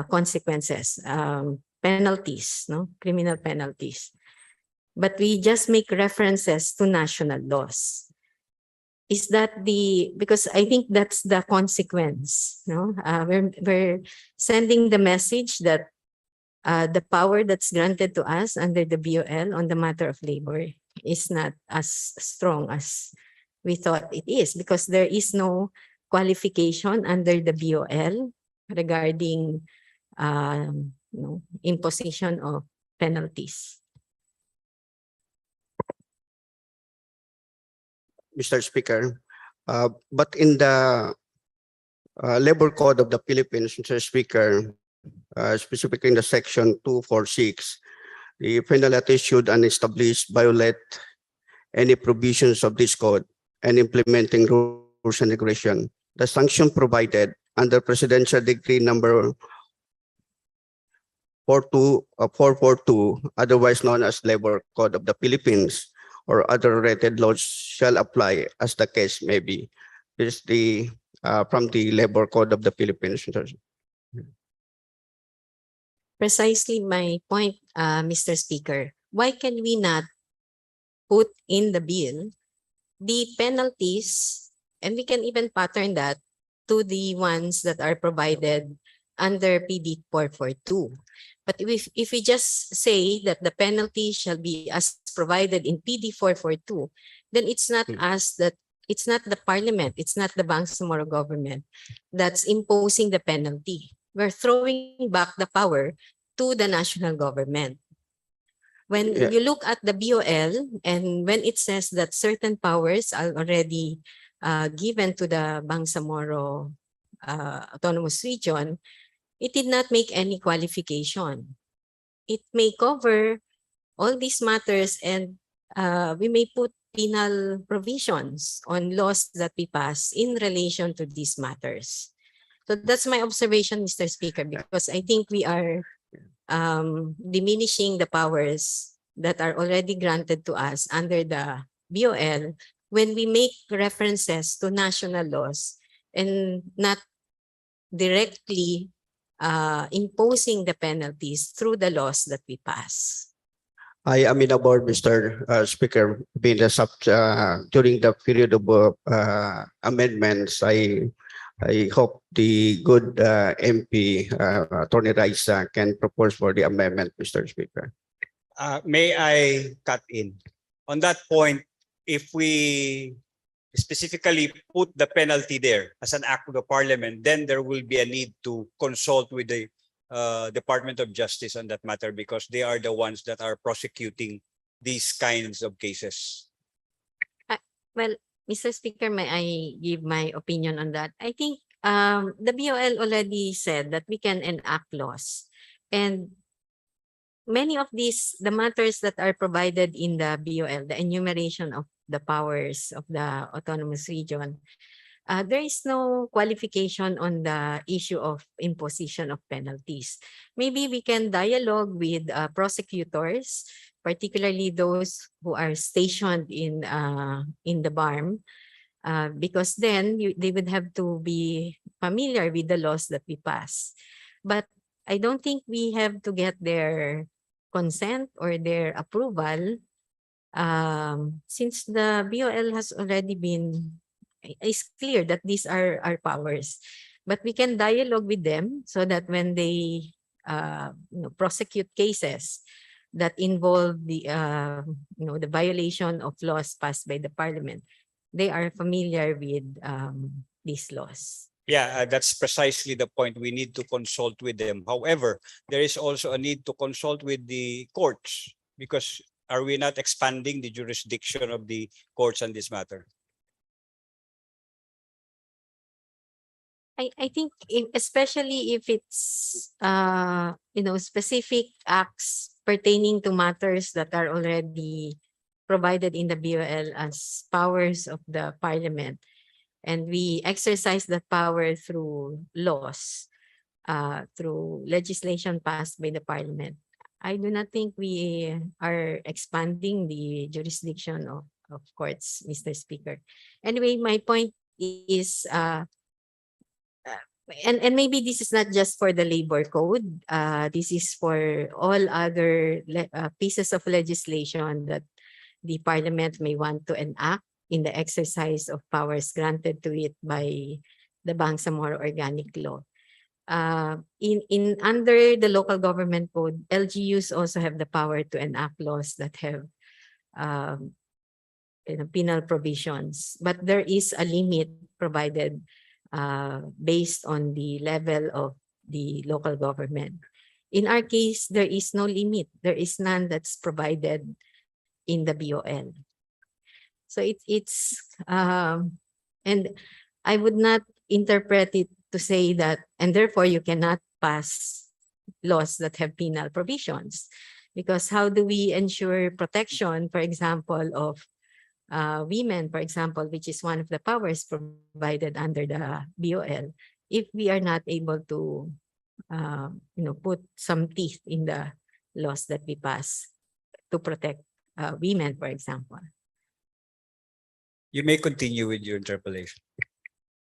S11: consequences, penalties, criminal penalties. But we just make references to national laws. Is that because I think that's the consequence. We're sending the message that the power that's granted to us under the BOL on the matter of labor is not as strong as we thought it is, because there is no qualification under the BOL regarding imposition of penalties.
S12: Mr. Speaker, but in the Labor Code of the Philippines, Mr. Speaker, specifically in the section 246, the penalty should unestablish violate any provisions of this code and implementing rules and regulation. The sanction provided under Presidential Decree number 442, otherwise known as Labor Code of the Philippines, or other related laws shall apply as the case may be. This is the from the Labor Code of the Philippines.
S11: Precisely my point, Mr. Speaker. Why can we not put in the bill the penalties, and we can even pattern that to the ones that are provided under PD 442. But if we just say that the penalty shall be as provided in PD 442, then it's not us that it's not the Parliament, it's not the Bangsamoro government that's imposing the penalty. We're throwing back the power to the national government. When you look at the BOL, and when it says that certain powers are already given to the Bangsamoro Autonomous Region, it did not make any qualification. It may cover all these matters, and we may put penal provisions on laws that we pass in relation to these matters. So that's my observation, Mr. Speaker, because I think we are diminishing the powers that are already granted to us under the BOL when we make references to national laws and not directly imposing the penalties through the laws that we pass.
S12: I am in aboard, Mr. Speaker. During the period of amendments, I hope the good MP, Attorney Raisa, can propose for the amendment, Mr. Speaker.
S1: May I cut in? On that point, if we specifically put the penalty there as an act of the Parliament, then there will be a need to consult with the Department of Justice on that matter, because they are the ones that are prosecuting these kinds of cases.
S11: Well, Mr. Speaker, may I give my opinion on that? I think the BOL already said that we can enact laws. And many of the matters that are provided in the BOL, the enumeration of the powers of the autonomous region, there is no qualification on the issue of imposition of penalties. Maybe we can dialogue with prosecutors particularly those who are stationed in the BARM, because then they would have to be familiar with the laws that we pass. But I don't think we have to get their consent or their approval, since the BOL has already been, it's clear that these are our powers. But we can dialogue with them so that when they prosecute cases that involve the the violation of laws passed by the Parliament, they are familiar with these laws.
S1: Yeah, that's precisely the point. We need to consult with them. However, there is also a need to consult with the courts, because are we not expanding the jurisdiction of the courts on this matter?
S11: I think especially if it's specific acts pertaining to matters that are already provided in the BOL as powers of the Parliament, and we exercise that power through laws, through legislation passed by the Parliament. I do not think we are expanding the jurisdiction of courts, Mr. Speaker. Anyway, my point is, and maybe this is not just for the labor code. This is for all other pieces of legislation that the Parliament may want to enact in the exercise of powers granted to it by the Bangsamoro Organic Law. In under the local government code, LGUs also have the power to enact laws that have penal provisions, but there is a limit provided based on the level of the local government. In our case, there is no limit. There is none that's provided in the BOL. So it's and I would not interpret it to say that, and therefore you cannot pass laws that have penal provisions, because how do we ensure protection, for example, of women, for example, which is one of the powers provided under the BOL, if we are not able to put some teeth in the laws that we pass to protect women, for example.
S1: You may continue with your interpellation.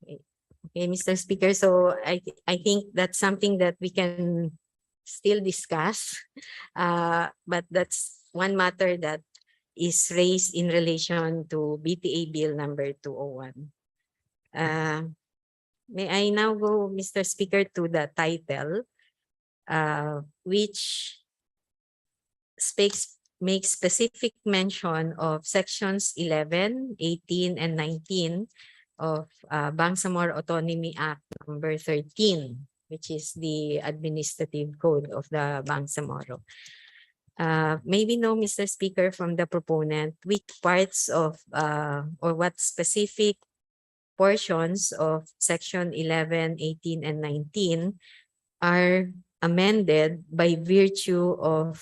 S11: Okay, Mr. Speaker. So I think that's something that we can still discuss, but that's one matter that is raised in relation to BTA Bill number 201. May I now go, Mr. Speaker, to the title, which makes specific mention of sections 11, 18, and 19 of Bangsamoro Autonomy Act number 13, which is the administrative code of the Bangsamoro. Maybe know, Mr. Speaker, from the proponent, which parts of or what specific portions of section 11, 18, and 19 are amended by virtue of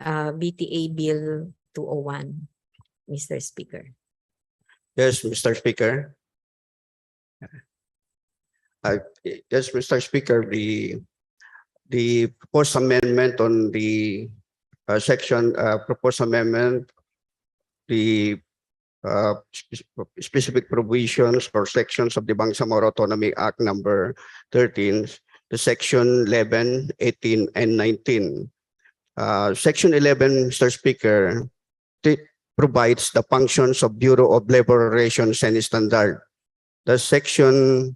S11: BTA Bill 201, Mr. Speaker.
S12: Yes, Mr. Speaker. Yes, Mr. Speaker, the proposed amendment on the proposed amendment, the specific provisions or sections of the Bangsamoro Autonomy Act number 13, the section 11, 18, and 19. Section 11, Mr. Speaker, provides the functions of Bureau of Labor Relations and Standard. The section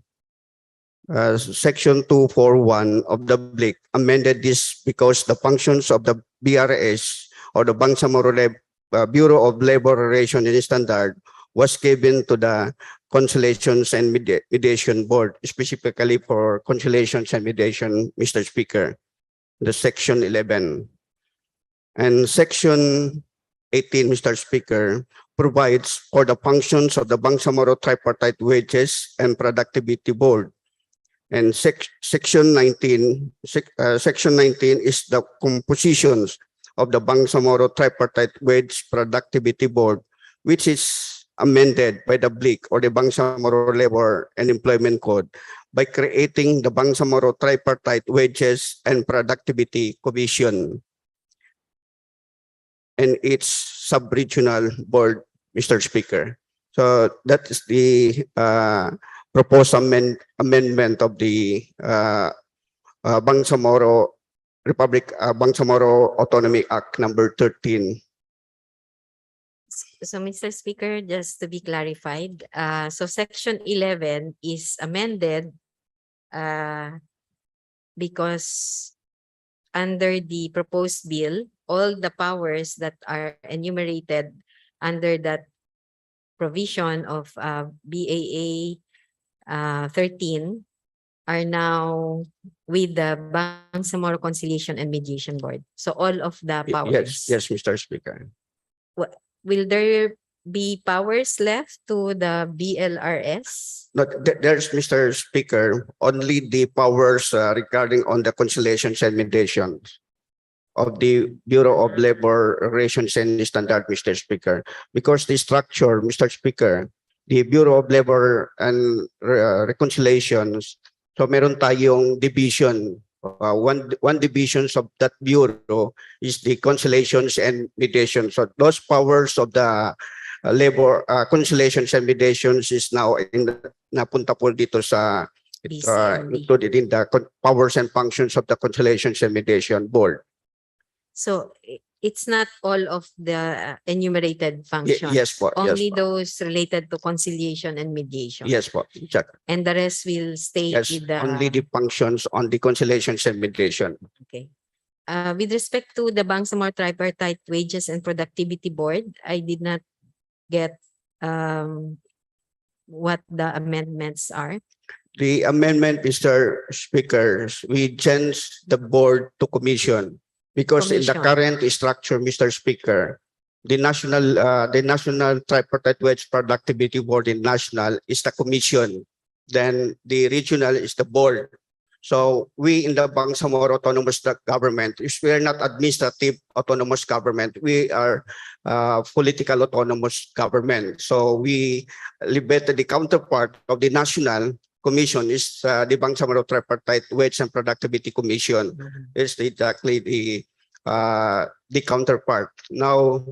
S12: 241 of the BLIC amended this because the functions of the BRS or the Bangsamoro Bureau of Labor Relations and Standard was given to the Conciliations and Mediation Board, specifically for conciliations and mediation, Mr. Speaker, the section 11. And section 18, Mr. Speaker, provides for the functions of the Bangsamoro Tripartite Wages and Productivity Board. And section 19 is the compositions of the Bangsamoro Tripartite Wage Productivity Board, which is amended by the BLIC or the Bangsamoro Labor and Employment Code by creating the Bangsamoro Tripartite Wages and Productivity Commission. and its sub-regional board, Mr. Speaker. So that is the proposed amendment of the Bangsamoro Bangsamoro Autonomy Act number 13.
S11: So, Mr. Speaker, just to be clarified, so Section 11 is amended because under the proposed bill, all the powers that are enumerated under that provision of BAA 13 are now with the Bangsamoro Conciliation and Mediation Board. So all of the powers.
S12: Yes, Mr. Speaker.
S11: Will there be powers left to the BLRS?
S12: There's, Mr. Speaker, only the powers regarding on the conciliations and mediations of the Bureau of Labor Relations and Standard, Mr. Speaker. Because the structure, Mr. Speaker, the Bureau of Labor and Reconciliations, so meron tayong division. One divisions of that bureau is the conciliations and mediation. So those powers of the labor conciliations and mediations is now napunta po dito sa included in the powers and functions of the conciliations and mediation board.
S11: So it's not all of the enumerated functions.
S12: Yes po.
S11: Only
S12: Yes po.
S11: those related to conciliation and mediation.
S12: Yes po. Check.
S11: And the rest will stay
S12: Yes,
S11: with the
S12: only the functions on the conciliations and mediation.
S11: Okay. With respect to the Bangsamoro Tripartite Wages and Productivity Board, I did not get what the amendments are.
S12: The amendment, Mr. Speaker, we changed the board to commission because in the
S11: Commission.
S12: current structure, Mr. Speaker, the national tripartite wage productivity board in national is the commission. Then the regional is the board. So we in the Bangsamoro Autonomous Government, if we are not administrative autonomous government, we are political autonomous government. So we liberated the counterpart of the national commission is the Bangsamoro Tripartite Wage and Productivity Commission. Is exactly the counterpart. Now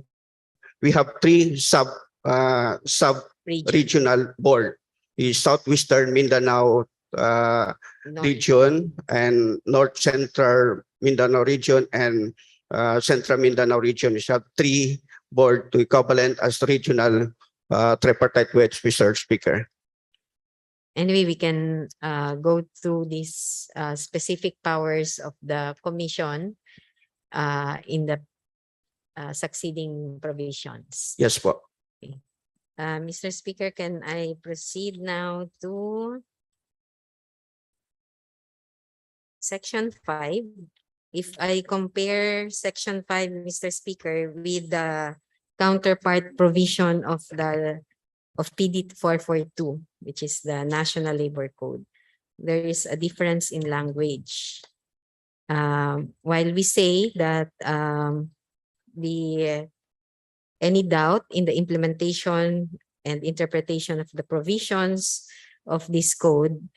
S12: we have three sub-regional board: the Southwestern Mindanao region and North Central Mindanao region and Central Mindanao region. We have three board to equivalent as regional tripartite wage, Mr. Speaker.
S11: Anyway, we can go through these specific powers of the commission in the succeeding provisions.
S12: Yes po.
S11: Mr. Speaker, can I proceed now to Section 5? If I compare Section 5, Mr. Speaker, with the counterpart provision of PD 442, which is the National Labor Code, there is a difference in language. While we say that any doubt in the implementation and interpretation of the provisions of this code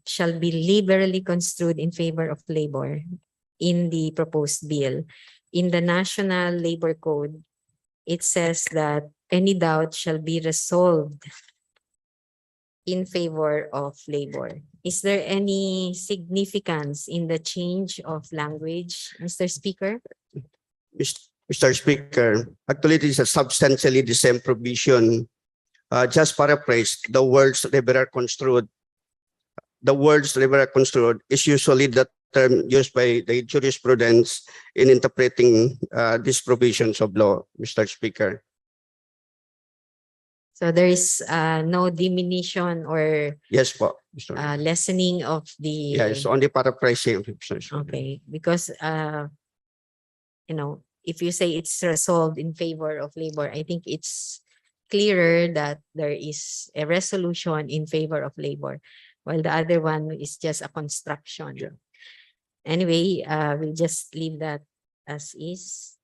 S11: shall be liberally construed in favor of labor in the proposed bill. In the National Labor Code, it says that any doubt shall be resolved in favor of labor. Is there any significance in the change of language, Mr. Speaker?
S12: Mr. Speaker, actually this is substantially the same provision. Just paraphrase, the words liberal construed. The words liberal construed is usually the term used by the jurisprudence in interpreting these provisions of law, Mr. Speaker.
S11: So there is no diminution or
S12: Yes po, Mr.
S11: lessening of the...
S12: Yes, only paraphrasing. Mr. Speaker.
S11: Okay, because if you say it's resolved in favor of labor, I think it's clearer that there is a resolution in favor of labor, while the other one is just a construction.
S12: Yeah.
S11: Anyway, we'll just leave that as is.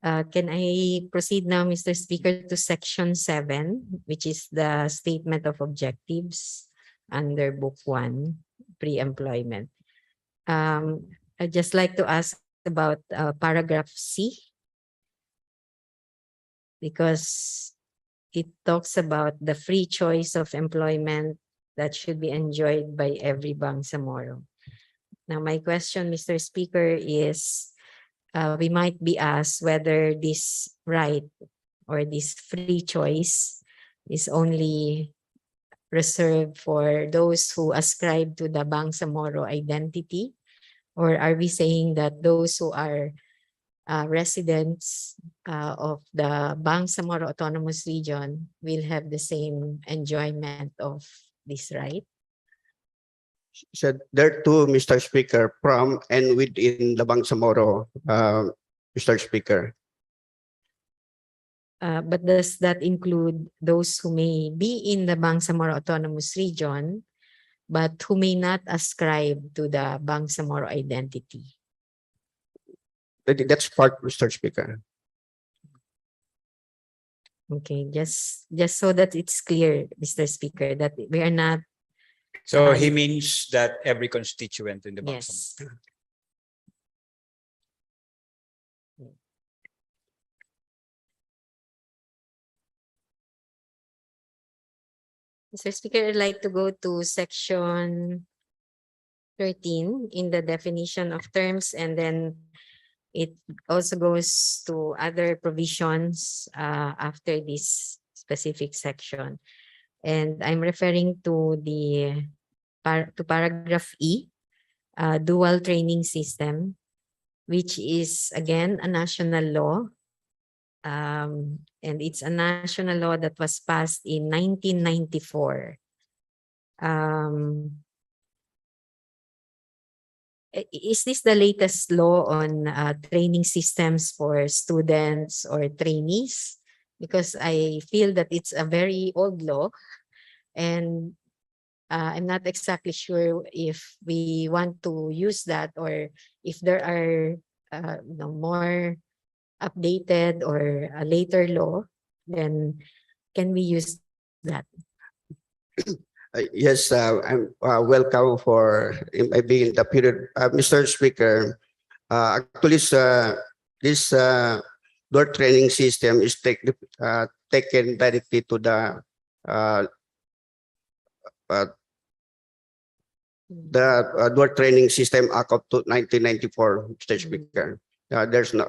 S11: Can I proceed now, Mr. Speaker, to Section 7, which is the Statement of Objectives under Book 1, Pre-Employment. I'd just like to ask about paragraph C, because it talks about the free choice of employment that should be enjoyed by every Bangsamoro. Now, my question, Mr. Speaker, is we might be asked whether this right or this free choice is only reserved for those who ascribe to the Bangsamoro identity, or are we saying that those who are residents of the Bangsamoro Autonomous Region will have the same enjoyment of this right?
S12: So there too, Mr. Speaker, from and within the Bangsamoro, Mr. Speaker.
S11: But does that include those who may be in the Bangsamoro Autonomous Region, but who may not ascribe to the Bangsamoro identity?
S12: That's part, Mr. Speaker.
S11: Okay, just so that it's clear, Mr. Speaker, that we are not.
S1: So he means that every constituent in the
S11: Yes.
S1: Bangsamoro.
S11: Mr. Speaker, I'd like to go to section 13 in the definition of terms, and then it also goes to other provisions after this specific section. And I'm referring to the paragraph E, dual training system, which is again a national law. And it's a national law that was passed in 1994. Is this the latest law on training systems for students or trainees? Because I feel that it's a very old law, and I'm not exactly sure if we want to use that, or if there are more updated or a later law, then can we use that?
S12: Yes, I'm welcome for being the period, Mr. Speaker. Actually, this door training system is taken directly to the door training system Act of 1994, Mr. Speaker. There's no,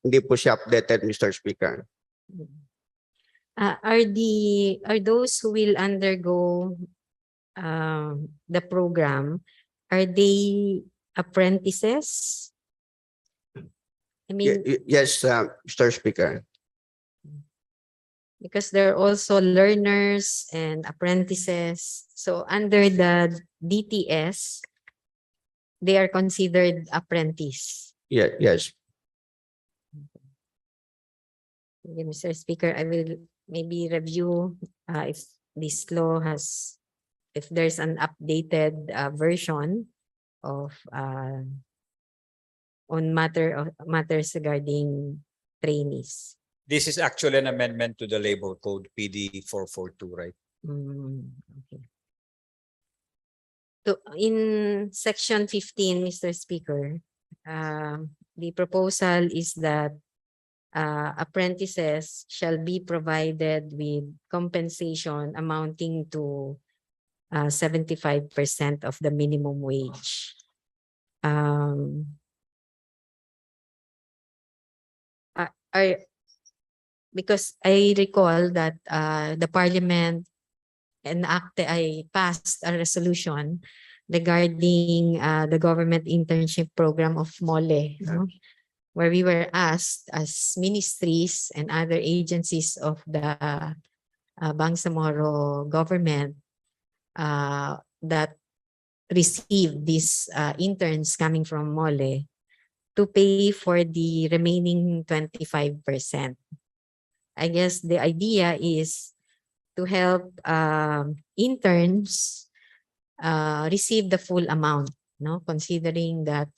S12: hindi po siya updated, Mr. Speaker.
S11: Are those who will undergo the program, are they apprentices? I mean,
S12: Yes, Mr. Speaker.
S11: because there are also learners and apprentices. So under the DTS, they are considered apprentice.
S12: Yes.
S11: Okay, Mr. Speaker, I will maybe review if this law has, if there's an updated version of on matters regarding trainees.
S1: This is actually an amendment to the labor code PD 442, right?
S11: Okay. So in section 15, Mr. Speaker, the proposal is that apprentices shall be provided with compensation amounting to 75% of the minimum wage. Because I recall that the Parliament passed a resolution regarding the government internship program of MOLE, no? Where we were asked as ministries and other agencies of the Bangsamoro government that received these interns coming from MOLE to pay for the remaining 25%. I guess the idea is to help interns receive the full amount, no? Considering that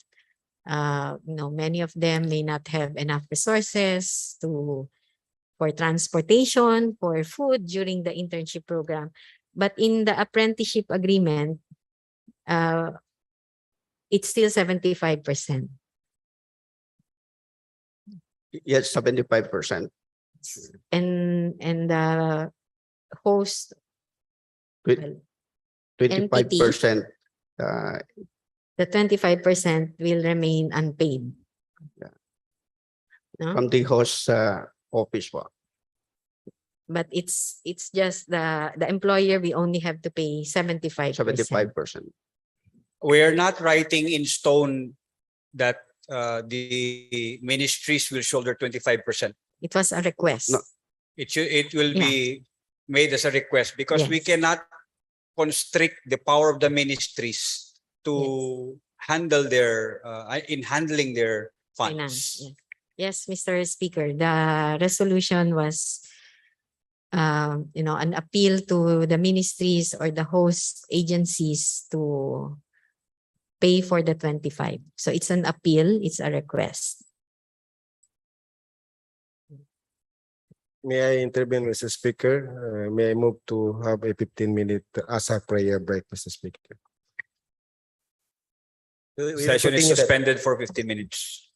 S11: many of them may not have enough resources for transportation, for food during the internship program. But in the apprenticeship agreement, it's still 75%.
S12: Yes, 75%.
S11: And the host,
S12: Twe-
S11: well,
S12: 25%.
S11: the 25% will remain unpaid.
S12: Yeah.
S11: No?
S12: From the host office po.
S11: But it's just the employer, we only have to pay 75%.
S12: 75%.
S1: We are not writing in stone that the ministries will shoulder 25%.
S11: It was a request.
S12: No.
S1: It will be made as a request because we cannot constrict the power of the ministries to handle their in handling their funds.
S11: Finance. Yes, Mr. Speaker, the resolution was an appeal to the ministries or the host agencies to pay for the 25. So it's an appeal, it's a request.
S6: May I intervene, Mr. Speaker? May I move to have a 15-minute ASA prayer break, Mr. Speaker?
S1: Session is suspended for 15 minutes.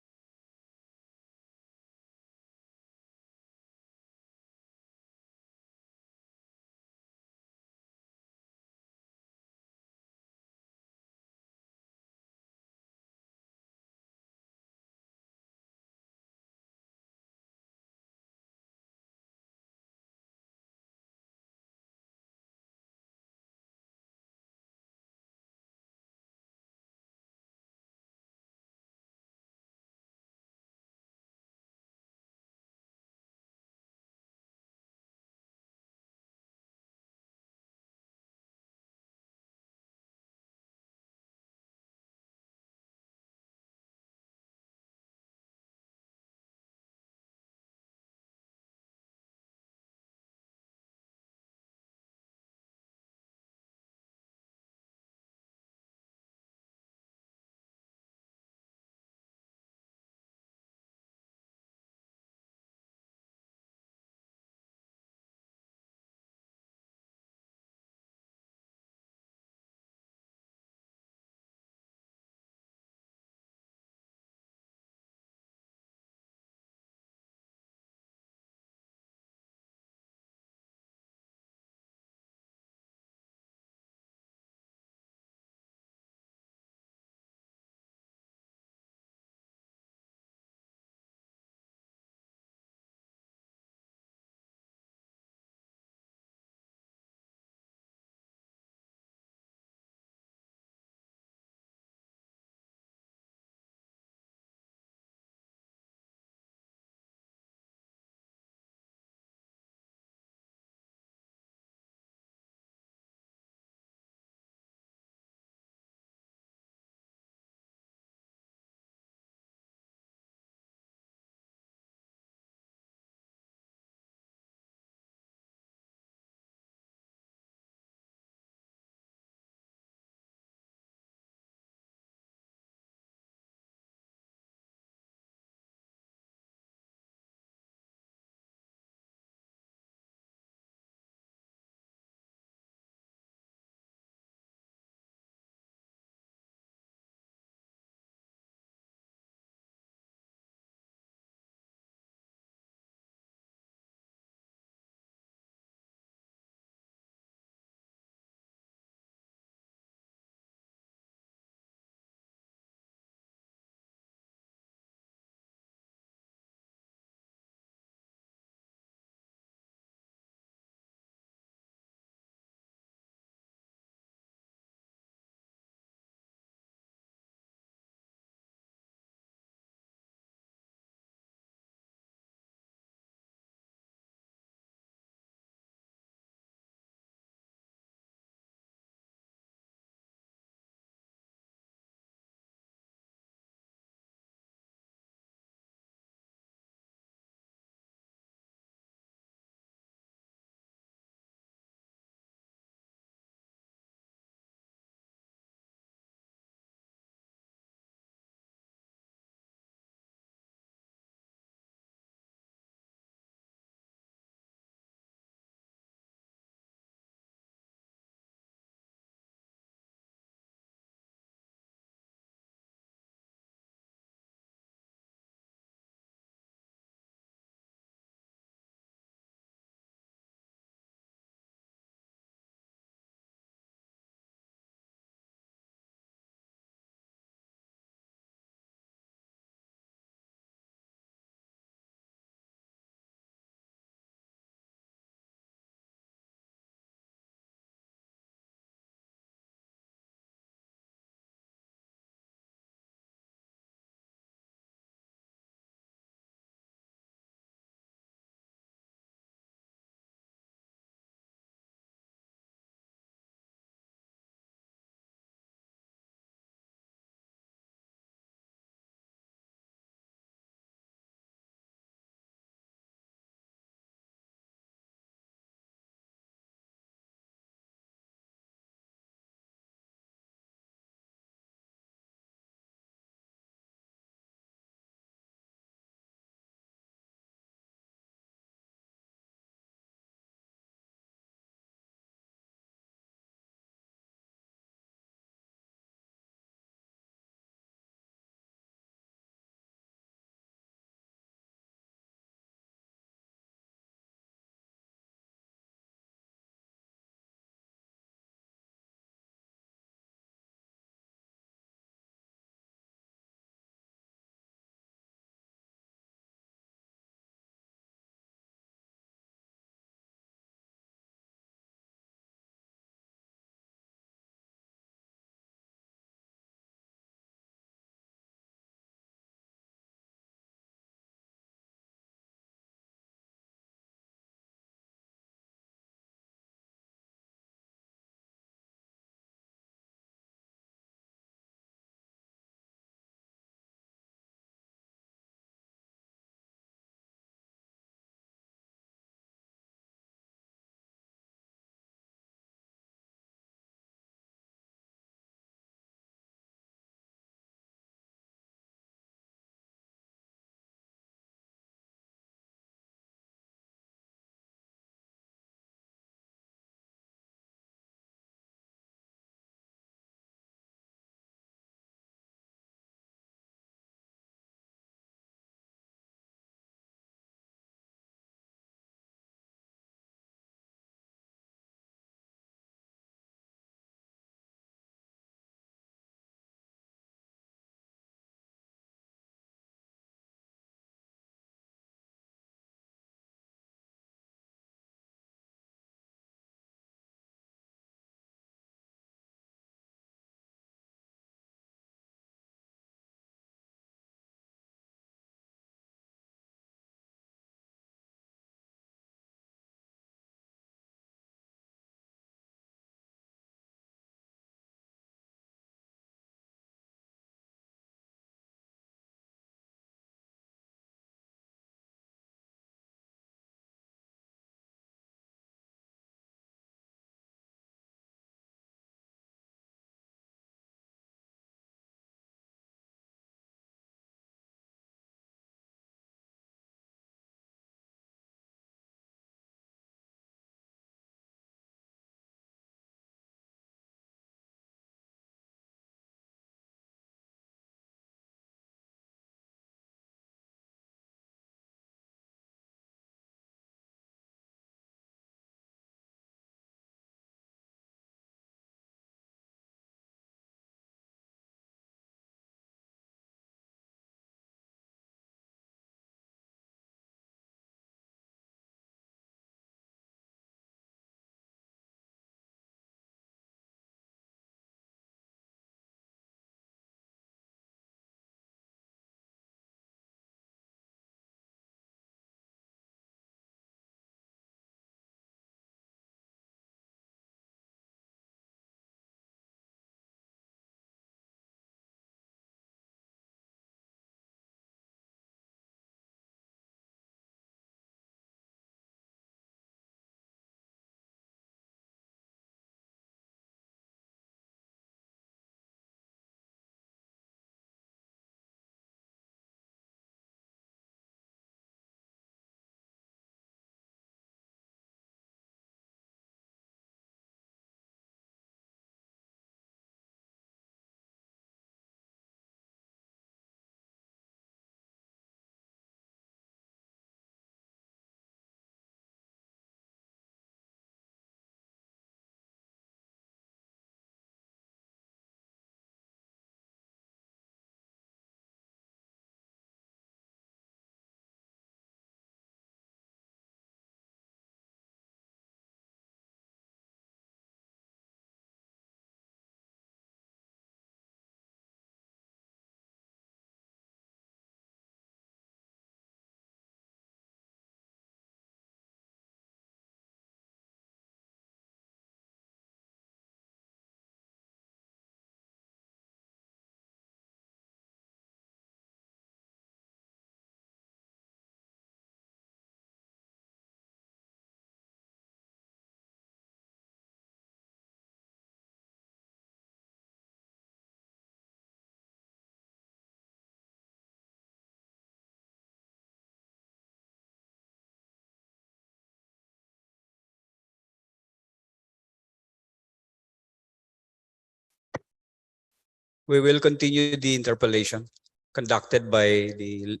S1: We will continue the interpellation conducted by the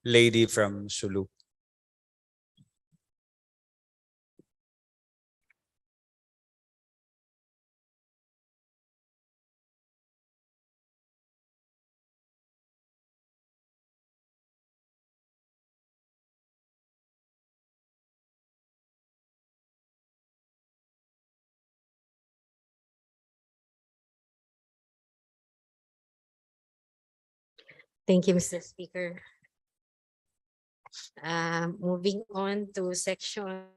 S1: lady from Sulu.
S11: Thank you, Mr. Speaker. Moving on to section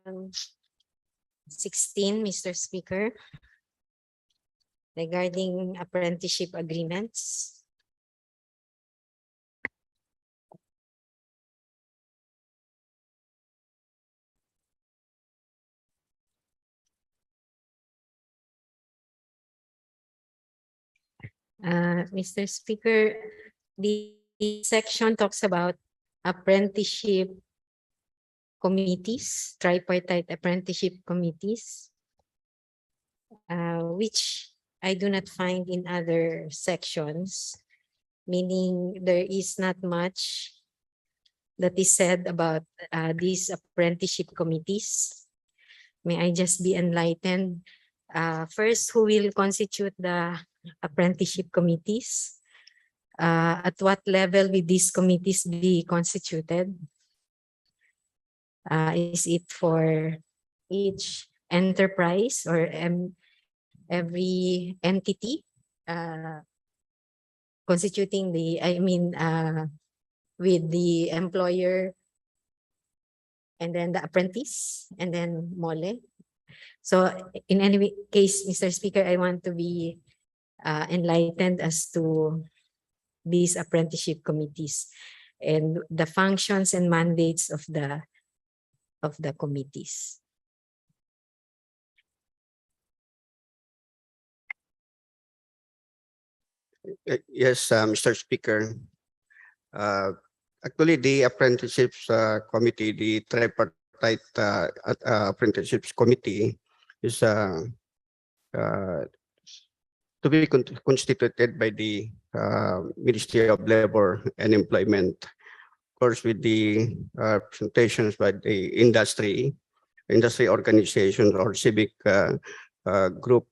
S11: 16, Mr. Speaker, regarding apprenticeship agreements. Mr. Speaker, the section talks about apprenticeship committees, tripartite apprenticeship committees, which I do not find in other sections, meaning there is not much that is said about these apprenticeship committees. May I just be enlightened? First, who will constitute the apprenticeship committees? At what level will these committees be constituted? Is it for each enterprise or every entity constituting with the employer and then the apprentice and then mole? So in any case, Mr. Speaker, I want to be enlightened as to these apprenticeship committees and the functions and mandates of the committees.
S12: Yes, Mr. Speaker. Actually, the apprenticeships committee, the tripartite apprenticeships committee, is to be constituted by the Ministry of Labor and Employment, of course, with the presentations by the industry organizations or civic group.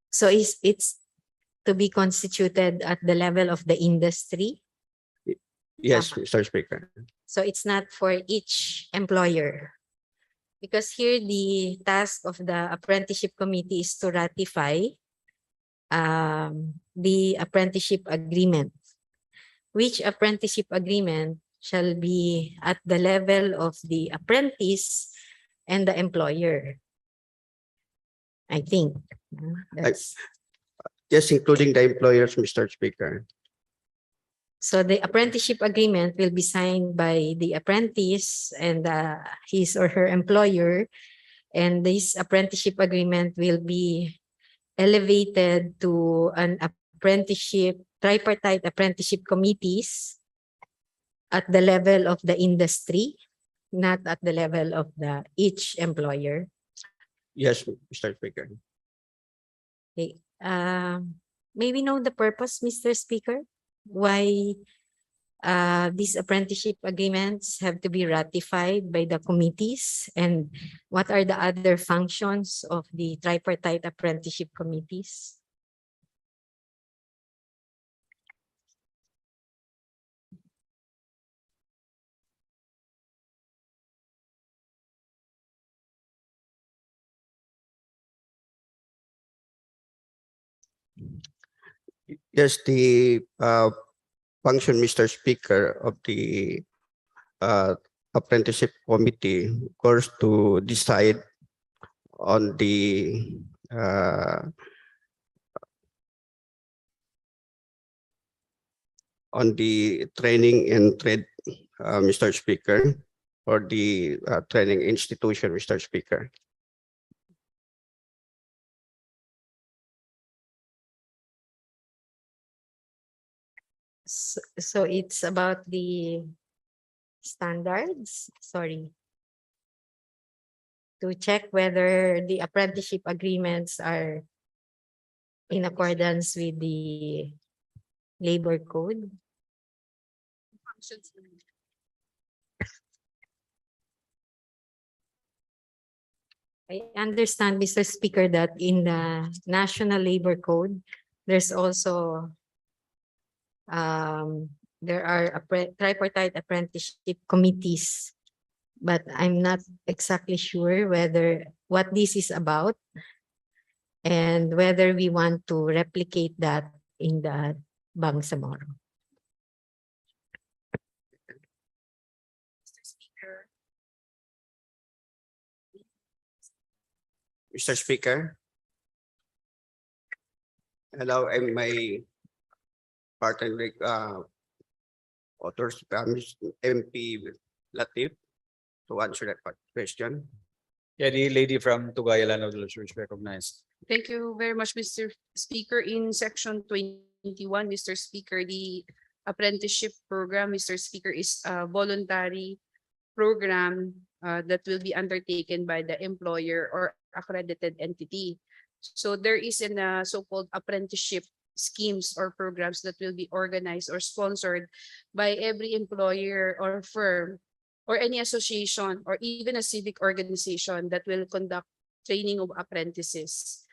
S11: So it's to be constituted at the level of the industry?
S12: Yes, Mr. Speaker.
S11: So it's not for each employer? Because here the task of the apprenticeship committee is to ratify the apprenticeship agreement. Which apprenticeship agreement shall be at the level of the apprentice and the employer? I think.
S12: Yes, including the employers, Mr. Speaker.
S11: So the apprenticeship agreement will be signed by the apprentice and his or her employer, and this apprenticeship agreement will be elevated to an tripartite apprenticeship committees at the level of the industry, not at the level of each employer.
S12: Yes, Mr. Speaker.
S11: Okay. May we know the purpose, Mr. Speaker? Why these apprenticeship agreements have to be ratified by the committees, and what are the other functions of the tripartite apprenticeship committees?
S12: Yes, the function, Mr. Speaker, of the apprenticeship committee, of course, to decide on the training and trade, Mr. Speaker, or the training institution, Mr. Speaker.
S11: So it's about the standards, to check whether the apprenticeship agreements are in accordance with the labor code. I understand, Mr. Speaker, that in the National Labor Code, there's also there are tripartite apprenticeship committees, but I'm not exactly sure whether what this is about and whether we want to replicate that in the Bangsamoro.
S12: Mr. Speaker. Hello, I'm my partner authors, MP Latif, to answer that question.
S1: Yeah, the lady from Tugayalan is recognized.
S13: Thank you very much, Mr. Speaker. In section 21, Mr. Speaker, the apprenticeship program, Mr. Speaker, is a voluntary program that will be undertaken by the employer or accredited entity. So there is a so-called apprenticeship schemes or programs that will be organized or sponsored by every employer or firm or any association or even a civic organization that will conduct training of apprentices,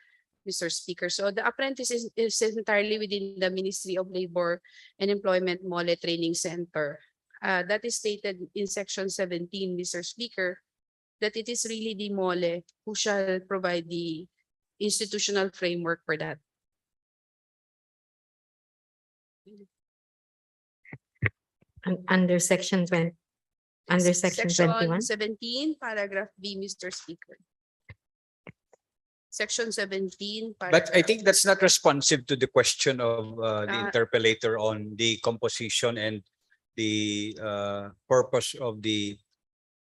S13: Mr. Speaker. So the apprentices is entirely within the Ministry of Labor and Employment MOLE Training Center. That is stated in section 17, Mr. Speaker, that it is really the MOLE who shall provide the institutional framework for that.
S11: Under section 20, under section 21.
S13: 17, paragraph B, Mr. Speaker. Section 17.
S1: But I think that's not responsive to the question of the interpellator on the composition and the purpose of the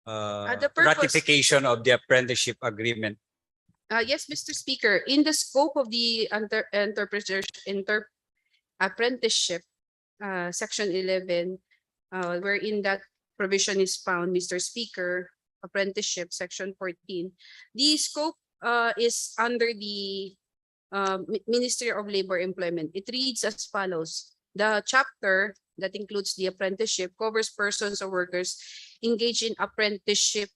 S1: ratification of the apprenticeship agreement.
S13: Yes, Mr. Speaker, in the scope of the apprenticeship, section 11, wherein that provision is found, Mr. Speaker, apprenticeship, section 14, the scope is under the Ministry of Labor Employment. It reads as follows: the chapter that includes the apprenticeship covers persons or workers engaged in apprenticeship,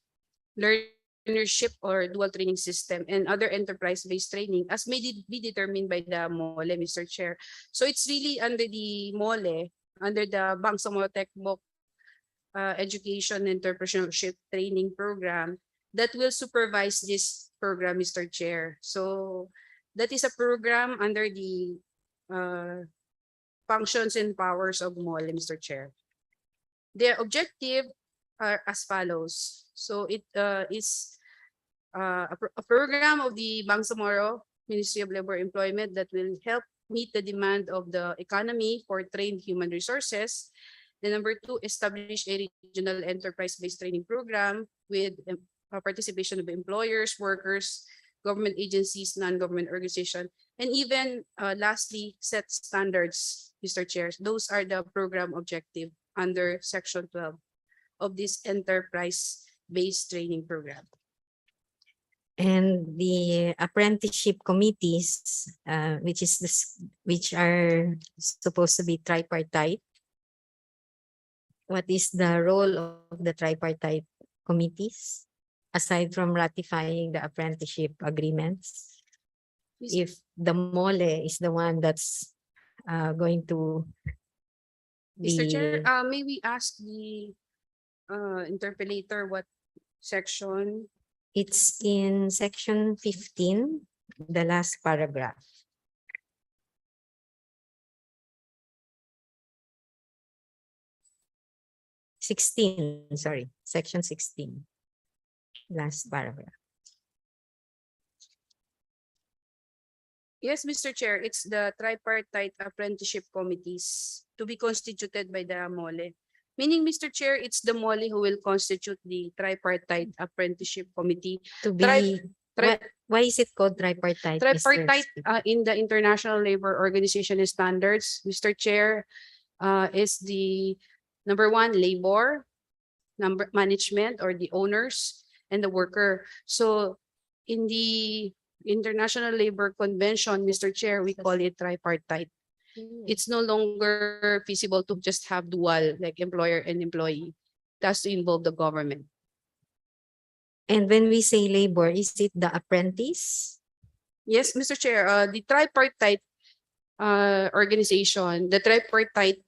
S13: learnership, or dual training system and other enterprise-based training as may be determined by the MOLE, Mr. Chair. So it's really under the MOLE, under the Bangsamoro Techbook Education and Entrepreneurship Training Program that will supervise this program, Mr. Chair. So that is a program under the functions and powers of MOLE, Mr. Chair. Their objective are as follows. So it is a program of the Bangsamoro Ministry of Labor Employment that will help meet the demand of the economy for trained human resources. The number 2, establish a regional enterprise-based training program with participation of employers, workers, government agencies, non-government organizations, and even lastly, set standards, Mr. Chair. Those are the program objective under section 12 of this enterprise-based training program.
S11: And the apprenticeship committees, which are supposed to be tripartite. What is the role of the tripartite committees aside from ratifying the apprenticeship agreements? If the MOLE is the one that's going to be...
S13: Mr. Chair, may we ask the interpellator what section?
S11: It's in section 15, the last paragraph. Section 16, last paragraph.
S13: Yes, Mr. Chair, it's the tripartite apprenticeship committees to be constituted by the MOLE. Meaning, Mr. Chair, it's the MOLE who will constitute the tripartite apprenticeship committee.
S11: To be, why is it called tripartite?
S13: Tripartite in the International Labor Organization standards, Mr. Chair, is the number 1, labor, management or the owners, and the worker. So in the International Labor Convention, Mr. Chair, we call it tripartite. It's no longer feasible to just have dual, like employer and employee. It has to involve the government.
S11: And when we say labor, is it the apprentice?
S13: Yes, Mr. Chair, the tripartite organization, the tripartite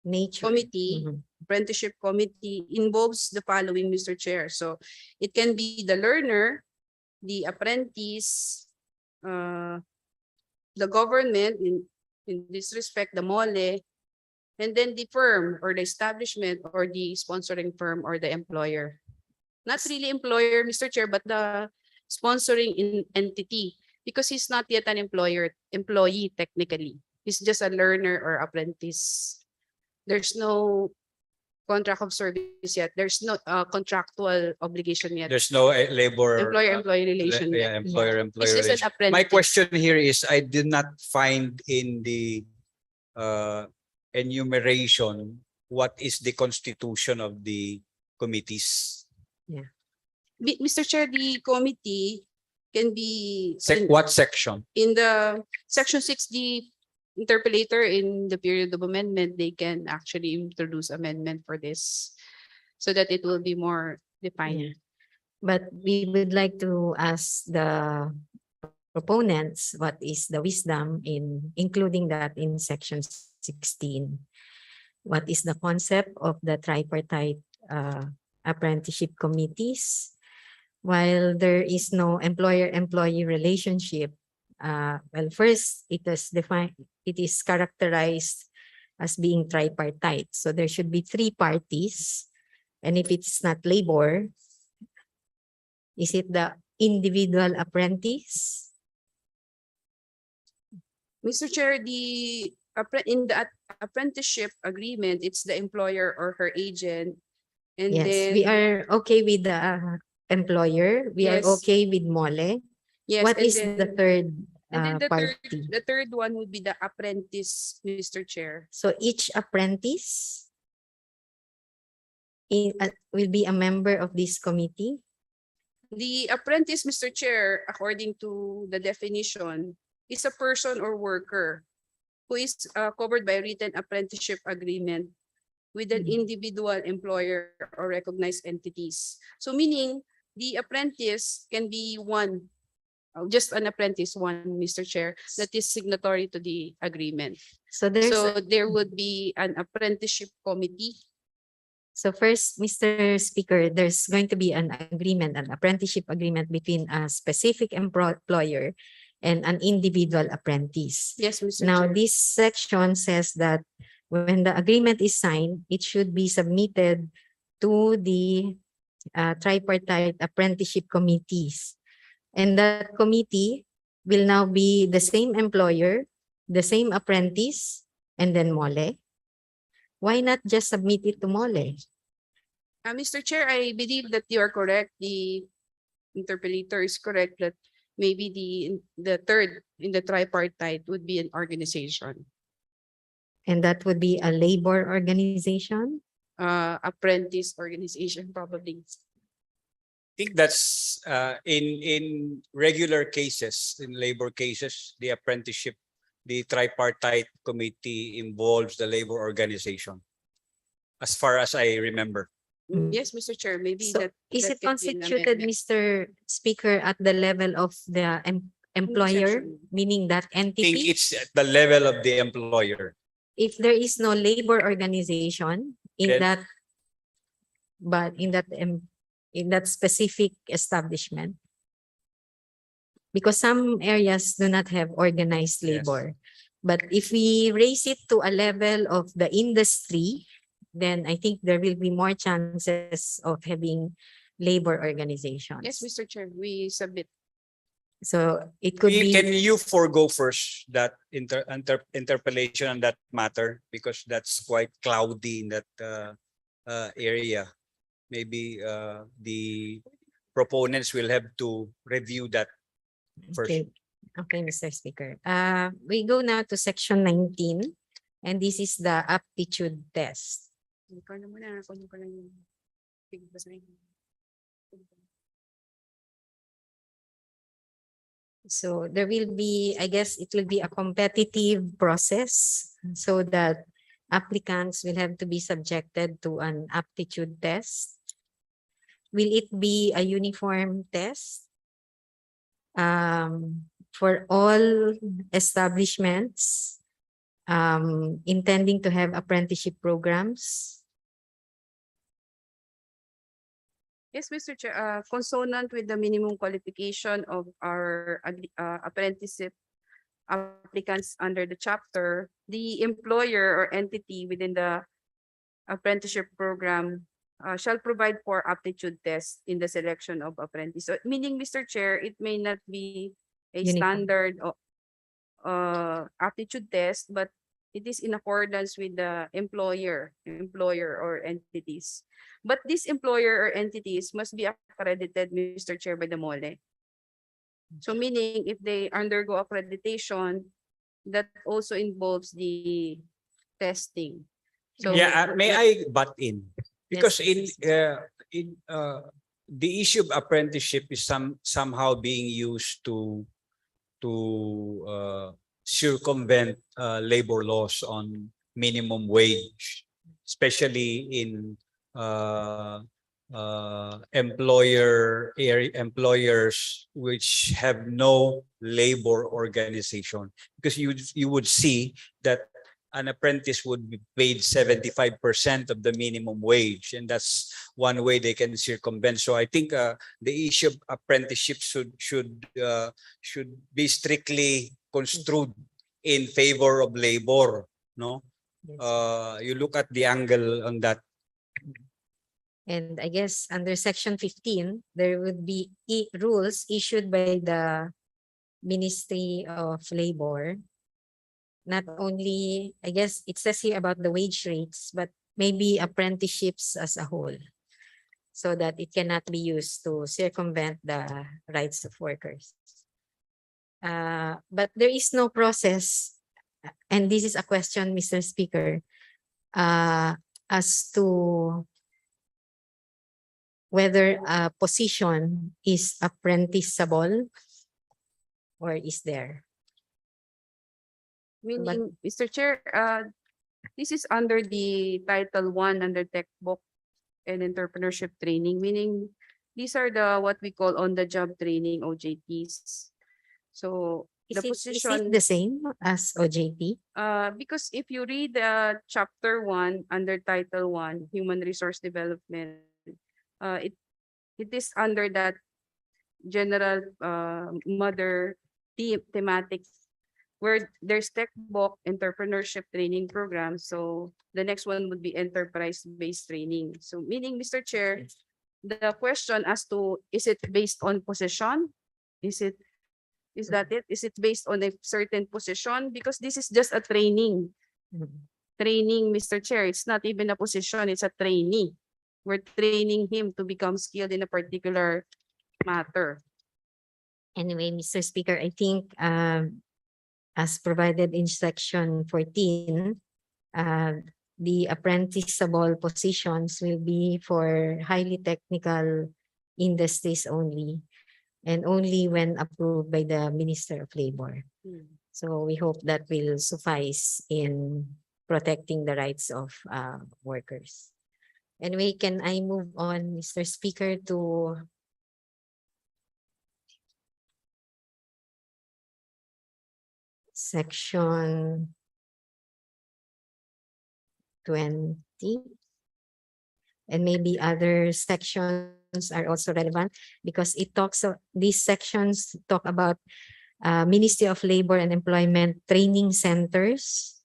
S11: Nature.
S13: committee,
S11: Mhm.
S13: apprenticeship committee involves the following, Mr. Chair. So it can be the learner, the apprentice, the government in this respect, the MOLE, and then the firm or the establishment or the sponsoring firm or the employer. Not really employer, Mr. Chair, but the sponsoring entity, because he's not yet an employee technically. He's just a learner or apprentice. There's no contract of service yet. There's no contractual obligation yet.
S1: There's no labor.
S13: Employer-employee relation
S1: Yeah,
S13: yet.
S1: employer-employee
S13: It's just an
S1: relation.
S13: apprentice.
S1: My question here is, I did not find in the enumeration what is the constitution of the committees.
S13: Mr. Chair, the committee can be
S1: What section?
S13: in the section 6, the interpolator in the period of amendment, they can actually introduce amendment for this so that it will be more defined.
S11: But we would like to ask the proponents, what is the wisdom in including that in section 16? What is the concept of the tripartite apprenticeship committees? While there is no employer-employee relationship, well, first it is defined, it is characterized as being tripartite. So there should be three parties. And if it's not labor, is it the individual apprentice?
S13: Mr. Chair, in the apprenticeship agreement, it's the employer or her agent. And
S11: Yes,
S13: then
S11: we are okay with the employer. We are
S13: Yes.
S11: okay with MOLE.
S13: yes,
S11: What
S13: and
S11: is
S13: then,
S11: the third
S13: and then
S11: party?
S13: the third one would be the apprentice, Mr. Chair.
S11: So each apprentice will be a member of this committee.
S13: The apprentice, Mr. Chair, according to the definition, is a person or worker who is covered by written apprenticeship agreement with an individual employer or recognized entities. So meaning the apprentice can be one, just an apprentice, one, Mr. Chair, that is signatory to the agreement.
S11: So
S13: there would be an apprenticeship committee.
S11: So first, Mr. Speaker, there's going to be an agreement, an apprenticeship agreement between a specific employer and an individual apprentice.
S13: Yes, Mr.
S11: Now,
S13: Chair.
S11: this section says that when the agreement is signed, it should be submitted to the tripartite apprenticeship committees. And that committee will now be the same employer, the same apprentice, and then MOLE. Why not just submit it to MOLE?
S13: Mr. Chair, I believe that you are correct. The interpolator is correct that maybe the third in the tripartite would be an organization.
S11: And that would be a labor organization?
S13: Apprentice organization, probably.
S1: I think that's in regular cases, in labor cases, the apprenticeship, the tripartite committee involves the labor organization, as far as I remember.
S13: Yes, Mr. Chair, maybe
S11: So
S13: that.
S11: is
S13: that
S11: it
S13: can be an
S11: constituted,
S13: amendment.
S11: Mr. Speaker, at the level of the employer,
S13: section?
S11: meaning that
S1: I think
S11: entity?
S1: it's at the level of the employer.
S11: If there is no labor organization in
S1: Then-
S11: that, but in that specific establishment, because some areas do not have organized
S1: Yes.
S11: labor. But if we raise it to a level of the industry, then I think there will be more chances of having labor organizations.
S13: Yes, Mr. Chair, we submit.
S11: So it could be.
S1: Can you forego first that interpellation on that matter, because that's quite cloudy in that area. Maybe the proponents will have to review that first.
S11: Okay. Okay, Mr. Speaker. We go now to section 19, and this is the aptitude test.
S13: Ikaw na muna, kunin ko lang yung basahin.
S11: So there will be, I guess it will be a competitive process so that applicants will have to be subjected to an aptitude test. Will it be a uniform test for all establishments intending to have apprenticeship programs?
S13: Yes, Mr. Chair, consonant with the minimum qualification of our apprenticeship applicants under the chapter, the employer or entity within the apprenticeship program shall provide for aptitude test in the selection of apprentice. So meaning, Mr. Chair, it may not be a
S11: Uniform.
S13: standard aptitude test, but it is in accordance with the employer or entities. But these employer or entities must be accredited, Mr. Chair, by the MOLE. So meaning if they undergo accreditation, that also involves the testing. So
S1: Yeah, may I butt in? Because
S11: Yes,
S1: the issue of apprenticeship is somehow being used to circumvent labor laws on minimum wage, especially in employers which have no labor organization, because you would see that an apprentice would be paid 75% of the minimum wage, and that's one way they can circumvent. So I think the issue of apprenticeship should be strictly construed in favor of labor. No, you look at the angle on that.
S11: And I guess under section 15, there would be rules issued by the Ministry of Labor. Not only, I guess it says here about the wage rates, but maybe apprenticeships as a whole, so that it cannot be used to circumvent the rights of workers. But there is no process, and this is a question, Mr. Speaker, as to whether a position is apprenticeable or is there.
S13: meaning, Mr. Chair, this is under the Title I under Tech Book and Entrepreneurship Training, meaning these are the what we call on-the-job training, OJTs. So the
S11: Is
S13: position
S11: it the same as OJT?
S13: because if you read Chapter 1 under Title I, Human Resource Development, it is under that general mother thematic where there's tech book entrepreneurship training program. So the next one would be enterprise-based training. So meaning, Mr. Chair, the question as to is it based on position? Is that it? Is it based on a certain position? Because this is just a training. Training, Mr. Chair. It's not even a position, it's a trainee. We're training him to become skilled in a particular matter.
S11: Anyway, Mr. Speaker, I think as provided in section 14, the apprenticeable positions will be for highly technical industries only, and only when approved by the Minister of Labor. So we hope that will suffice in protecting the rights of workers. Anyway, can I move on, Mr. Speaker, to section 20? And maybe other sections are also relevant because it talks of these sections talk about Ministry of Labor and Employment training centers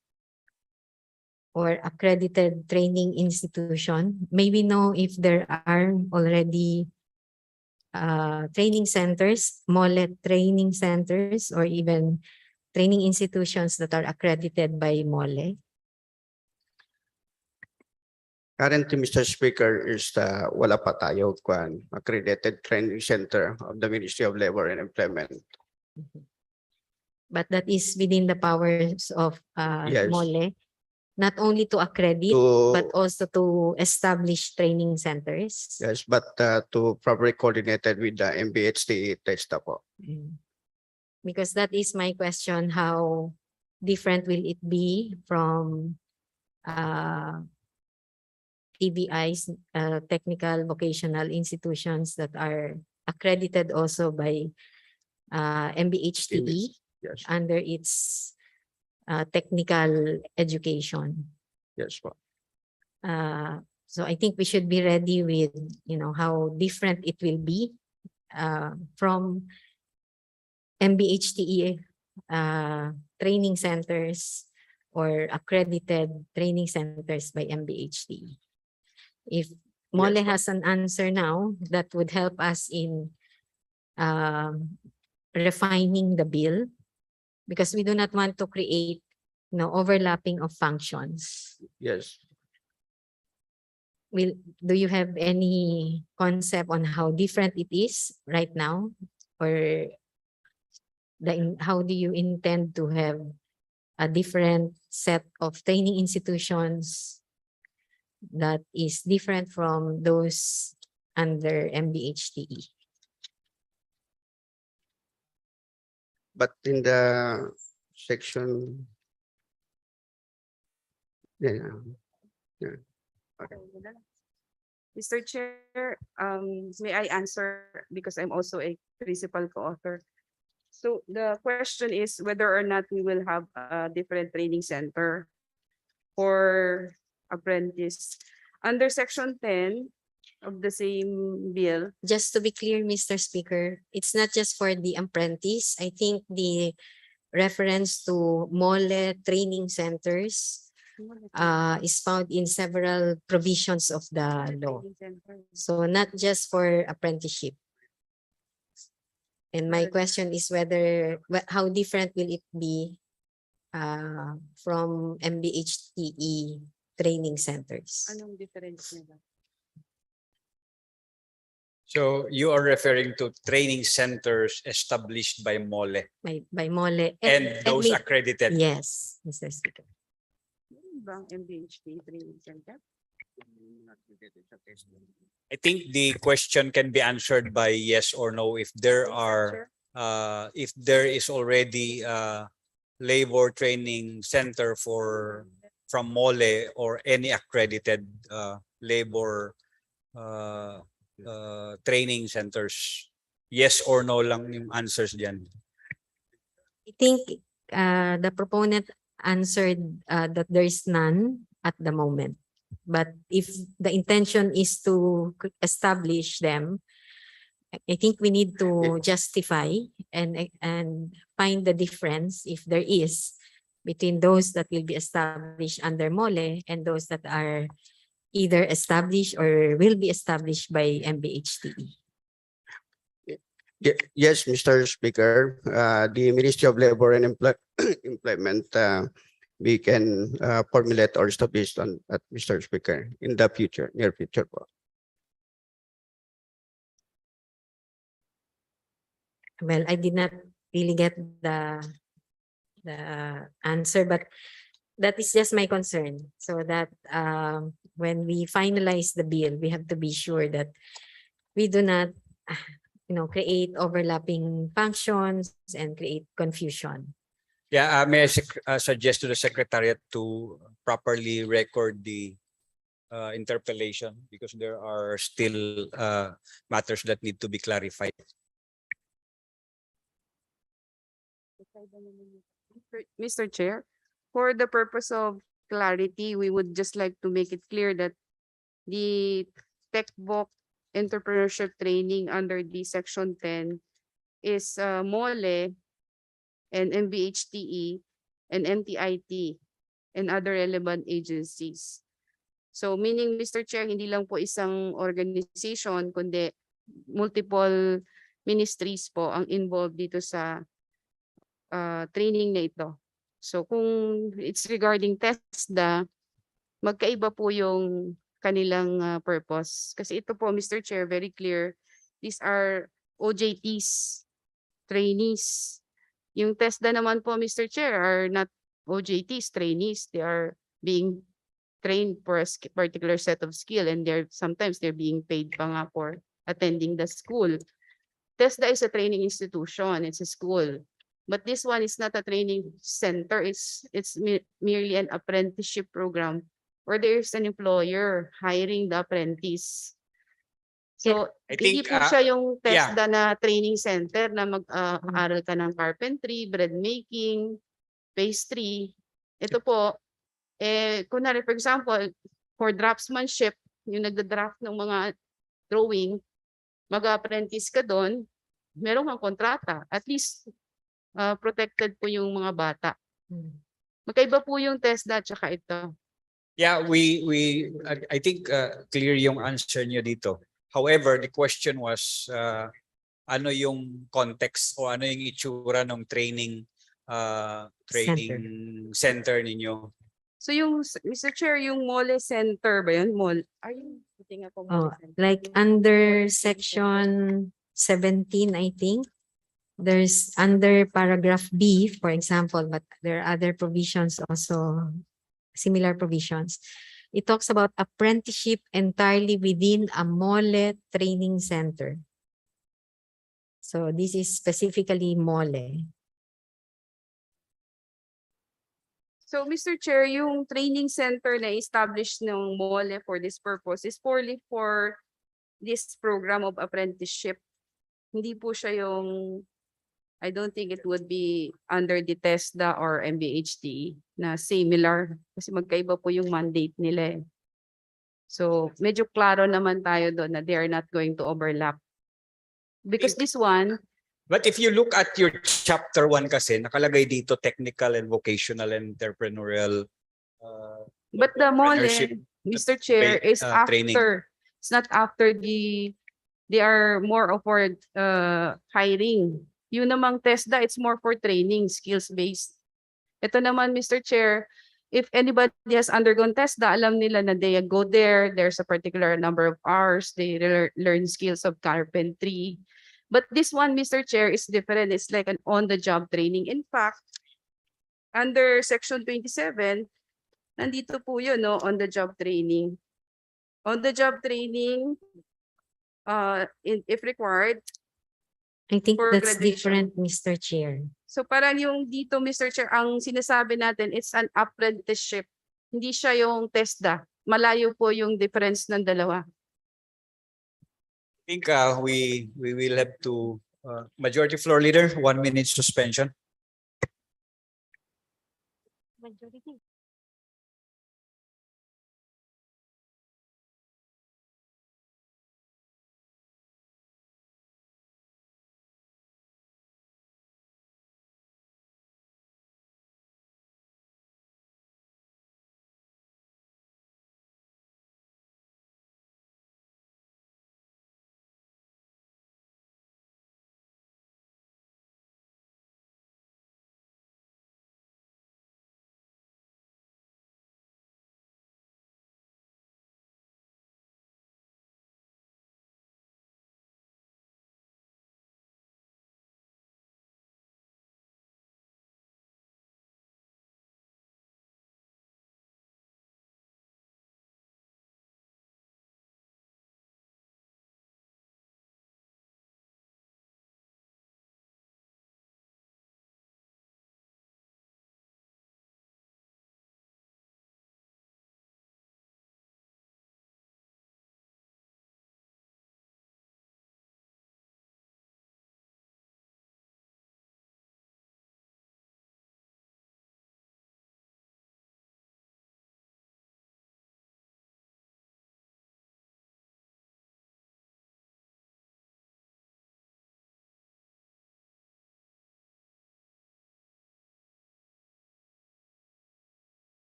S11: or accredited training institution. May we know if there are already training centers, MOLE training centers, or even training institutions that are accredited by MOLE?
S12: Currently, Mr. Speaker, is wala pa tayo kwan accredited training center of the Ministry of Labor and Employment.
S11: But that is within the powers of
S12: Yes.
S11: MOLE, not only to accredit, but also to establish training centers.
S12: Yes, but to properly coordinated with the MBHT test po.
S11: because that is my question, how different will it be from TVIs, technical vocational institutions that are accredited also by MBHTE
S12: Yes,
S11: under its technical education.
S12: yes po.
S11: So I think we should be ready with, how different it will be from MBHTE training centers or accredited training centers by MBHTE. If Mole has an answer now, that would help us in refining the bill, because we do not want to create overlapping of functions.
S12: Yes.
S11: Do you have any concept on how different it is right now, or how do you intend to have a different set of training institutions that is different from those under MBHTE?
S12: But in the section, yeah, yeah. Okay.
S13: Mr. Chair, may I answer, because I'm also a principal co-author. So the question is whether or not we will have a different training center for apprentice. Under section 10 of the same bill.
S11: Just to be clear, Mr. Speaker, it's not just for the apprentice. I think the reference to MOLE training centers is found in several provisions of the law. So not just for apprenticeship. And my question is how different will it be from MBHTE training centers?
S13: Anong difference nila?
S1: So you are referring to training centers established by MOLE
S11: By MOLE.
S1: and those
S11: may-
S1: accredited.
S11: Yes, Mr. Speaker.
S13: Bang MBHT training center?
S1: I think the question can be answered by yes or no if there are if there is already a labor training center from MOLE or any accredited labor training centers. Yes or no lang yung answers diyan.
S11: I think the proponent answered that there is none at the moment. But if the intention is to establish them, I think we need to justify and find the difference, if there is, between those that will be established under MOLE and those that are either established or will be established by MBHTE.
S12: Yes, Mr. Speaker, the Ministry of Labor and Employment, we can formulate or establish on at Mr. Speaker in the future, near future po.
S11: Well, I did not really get the answer, but that is just my concern. So that when we finalize the bill, we have to be sure that we do not, create overlapping functions and create confusion.
S1: Yeah, may I suggest to the Secretariat to properly record the interpellation, because there are still matters that need to be clarified.
S13: Mr. Chair, for the purpose of clarity, we would just like to make it clear that the TechVoc entrepreneurship training under the section 10 is MOLE and MBHTE and MTIT and other relevant agencies. So meaning, Mr. Chair, hindi lang po isang organization, kundi multiple ministries po ang involved dito sa training na ito. So kung it's regarding TESDA, magkaiba po yung kanilang purpose. Kasi ito po, Mr. Chair, very clear, these are OJTs, trainees. Yung TESDA naman po, Mr. Chair, are not OJTs, trainees. They are being trained for a particular set of skill, and sometimes they're being paid pa nga for attending the school. TESDA is a training institution. It's a school. But this one is not a training center. It's merely an apprenticeship program where there's an employer hiring the apprentice. So,
S1: I
S13: hindi
S1: think,
S13: po siya yung
S1: yeah.
S13: TESDA na training center na mag-aral ka ng carpentry, bread making, pastry. Ito po, kunwari for example, for draftsmanship, yung nagda-draft ng mga drawing, mag-apprentice ka doon, meron kang kontrata. At least, protected po yung mga bata. Magkaiba po yung TESDA at saka ito.
S1: Yeah, I think clear yung answer niyo dito. However, the question was ano yung context o ano yung itsura ng training center ninyo?
S13: So yung, Mr. Chair, yung Mole Center ba yun? Mall? Are you putting up a Mole Center?
S11: Like under section 17, I think. There's under paragraph B, for example, but there are other provisions also, similar provisions. It talks about apprenticeship entirely within a mole training center. So this is specifically mole.
S13: So Mr. Chair, yung training center na established ng MOLE for this purpose is purely for this program of apprenticeship. Hindi po siya yung, I don't think it would be under the TESDA or MBHT na similar kasi magkaiba po yung mandate nila. So medyo klaro naman tayo doon na they are not going to overlap. Because this one,
S1: But if you look at your chapter 1 kasi, nakalagay dito technical and vocational and entrepreneurial
S13: but the MOLE,
S1: entrepreneurship
S13: Mr. Chair, is
S1: training.
S13: after. It's not after they are more of for hiring. Yun namang TESDA, it's more for training, skills-based. Ito naman, Mr. Chair, if anybody has undergone TESDA, alam nila na they go there, there's a particular number of hours, they learn skills of carpentry. But this one, Mr. Chair, is different. It's like an on-the-job training. In fact, under Section 27, nandito po yun, no, on-the-job training. On-the-job training, if required.
S11: I think
S13: For
S11: that's
S13: graduation.
S11: different, Mr. Chair.
S13: So parang yung dito, Mr. Chair, ang sinasabi natin, it's an apprenticeship. Hindi siya yung TESDA. Malayo po yung difference ng dalawa.
S1: I think we will have to Majority Floor Leader, 1 minute suspension.
S11: Majority.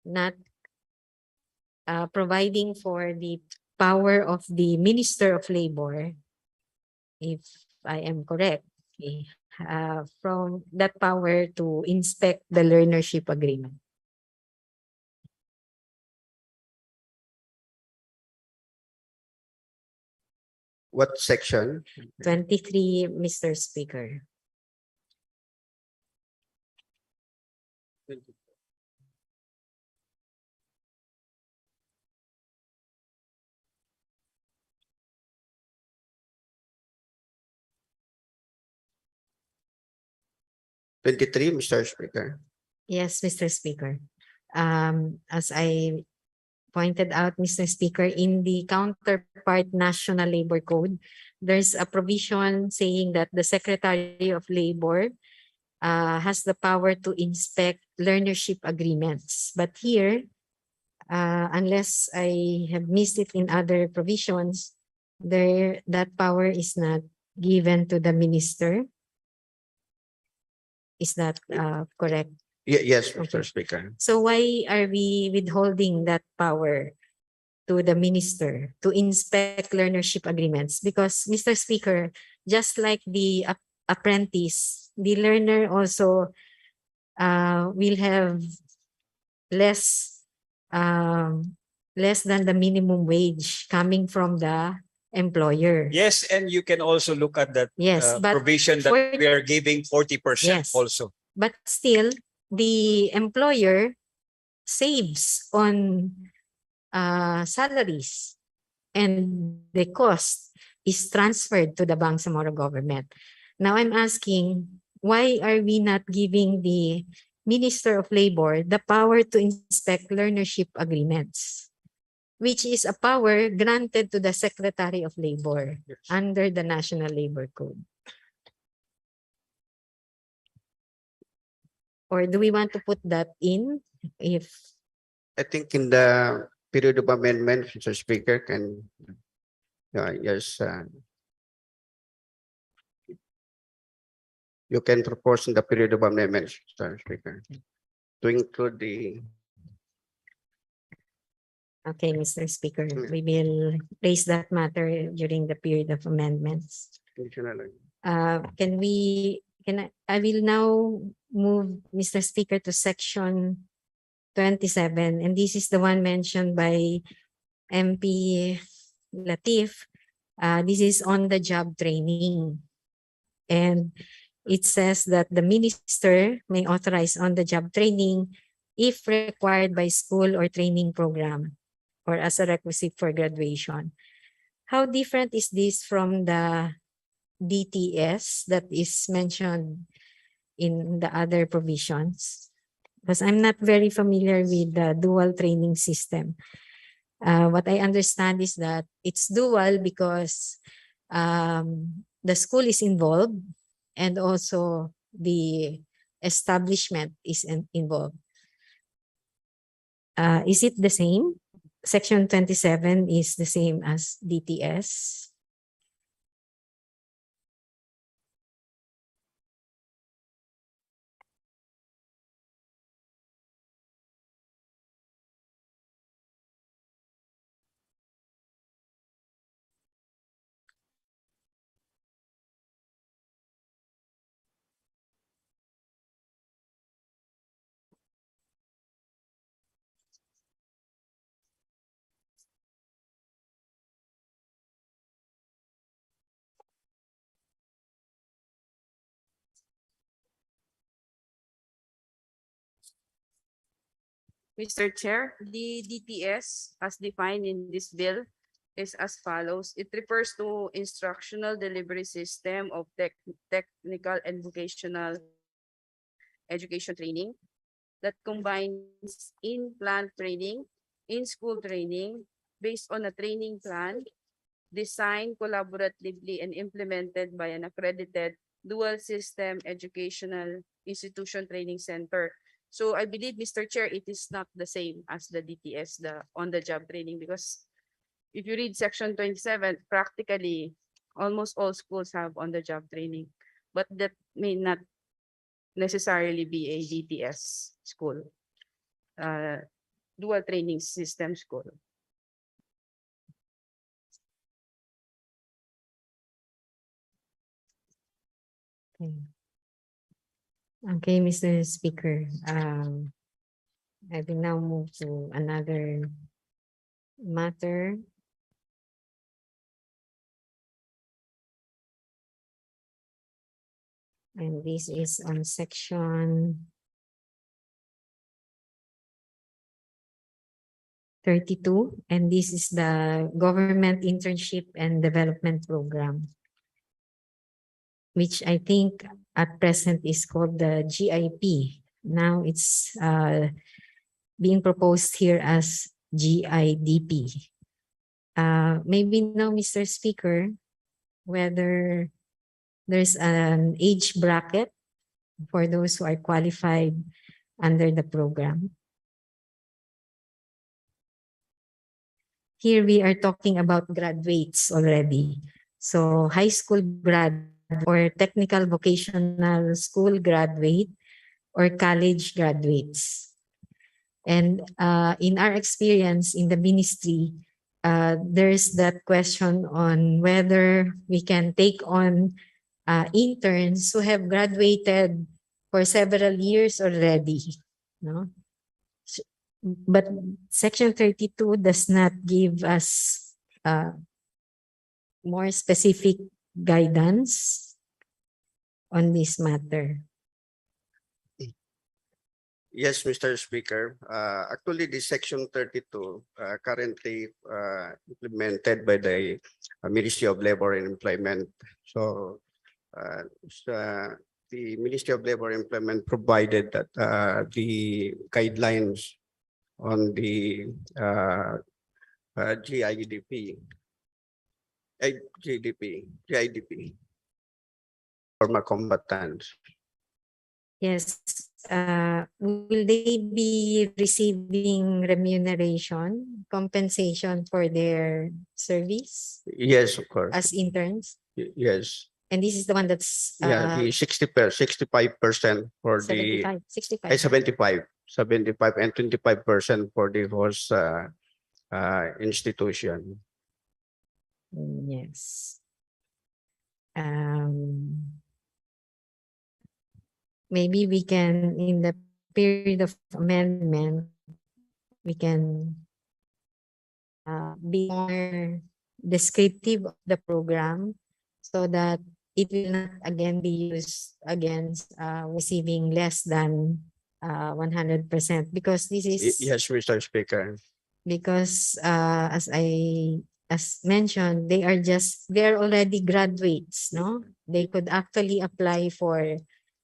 S11: not providing for the power of the Minister of Labor, if I am correct, okay, from that power to inspect the learnership agreement.
S12: What section?
S11: 23, Mr. Speaker.
S12: Twenty-three, Mr. Speaker.
S11: Yes, Mr. Speaker. As I pointed out, Mr. Speaker, in the counterpart National Labor Code, there's a provision saying that the Secretary of Labor has the power to inspect learnership agreements. But here, unless I have missed it in other provisions, that power is not given to the minister. Is that correct?
S12: Yes, Mr.
S11: Okay.
S12: Speaker.
S11: So why are we withholding that power to the minister to inspect learnership agreements? Because, Mr. Speaker, just like the apprentice, the learner also will have less less than the minimum wage coming from the employer.
S1: Yes, and you can also look at that
S11: Yes, but
S1: provision that we are giving 40%
S11: Yes.
S1: also.
S11: But still, the employer saves on salaries, and the cost is transferred to the Bangsamoro government. Now I'm asking, why are we not giving the Minister of Labor the power to inspect learnership agreements, which is a power granted to the Secretary of Labor under the National Labor Code? Or do we want to put that in? If
S12: I think in the period of amendment, Mr. Speaker, can yes, you can propose in the period of amendment, Mr. Speaker, to include the.
S11: Okay, Mr. Speaker, we will raise that matter during the period of amendments. I will now move, Mr. Speaker, to section 27, and this is the one mentioned by MP Latif. This is on the job training. And it says that the minister may authorize on the job training if required by school or training program or as a requisite for graduation. How different is this from the DTS that is mentioned in the other provisions? Because I'm not very familiar with the dual training system. What I understand is that it's dual because the school is involved and also the establishment is involved. Is it the same? Section 27 is the same as DTS?
S13: Mr. Chair, the DTS as defined in this bill is as follows. It refers to instructional delivery system of technical and vocational education training that combines in-plant training, in-school training based on a training plan designed collaboratively and implemented by an accredited dual system educational institution training center. So I believe, Mr. Chair, it is not the same as the DTS, the on-the-job training, because if you read section 27, practically almost all schools have on-the-job training, but that may not necessarily be a DTS school. dual training systems ko.
S11: Okay, Mr. Speaker. I will now move to another matter. And this is on section 32, and this is the Government Internship and Development Program, which I think at present is called the GIP. Now it's being proposed here as GIDP. Maybe now, Mr. Speaker, whether there's an age bracket for those who are qualified under the program. Here we are talking about graduates already. So high school grad or technical vocational school graduate or college graduates. And in our experience in the ministry, there's that question on whether we can take on interns who have graduated for several years already. No? But Section 32 does not give us more specific guidance on this matter.
S12: Yes, Mr. Speaker. Actually, the Section 32 currently implemented by the Ministry of Labor and Employment. So the Ministry of Labor and Employment provided that the guidelines on the GIDP, former combatants.
S11: Yes. Will they be receiving remuneration, compensation for their service
S12: Yes, of course.
S11: as interns?
S12: Yes.
S11: And this is the one that's
S12: Yeah, the 65% for the 75 and 25% for the host institution.
S11: Yes. Maybe we can, in the period of amendment, we can be more descriptive of the program so that it will not again be used against receiving less than 100%, because this is
S12: Yes, Mr. Speaker.
S11: because as mentioned, they are already graduates, no? They could actually apply for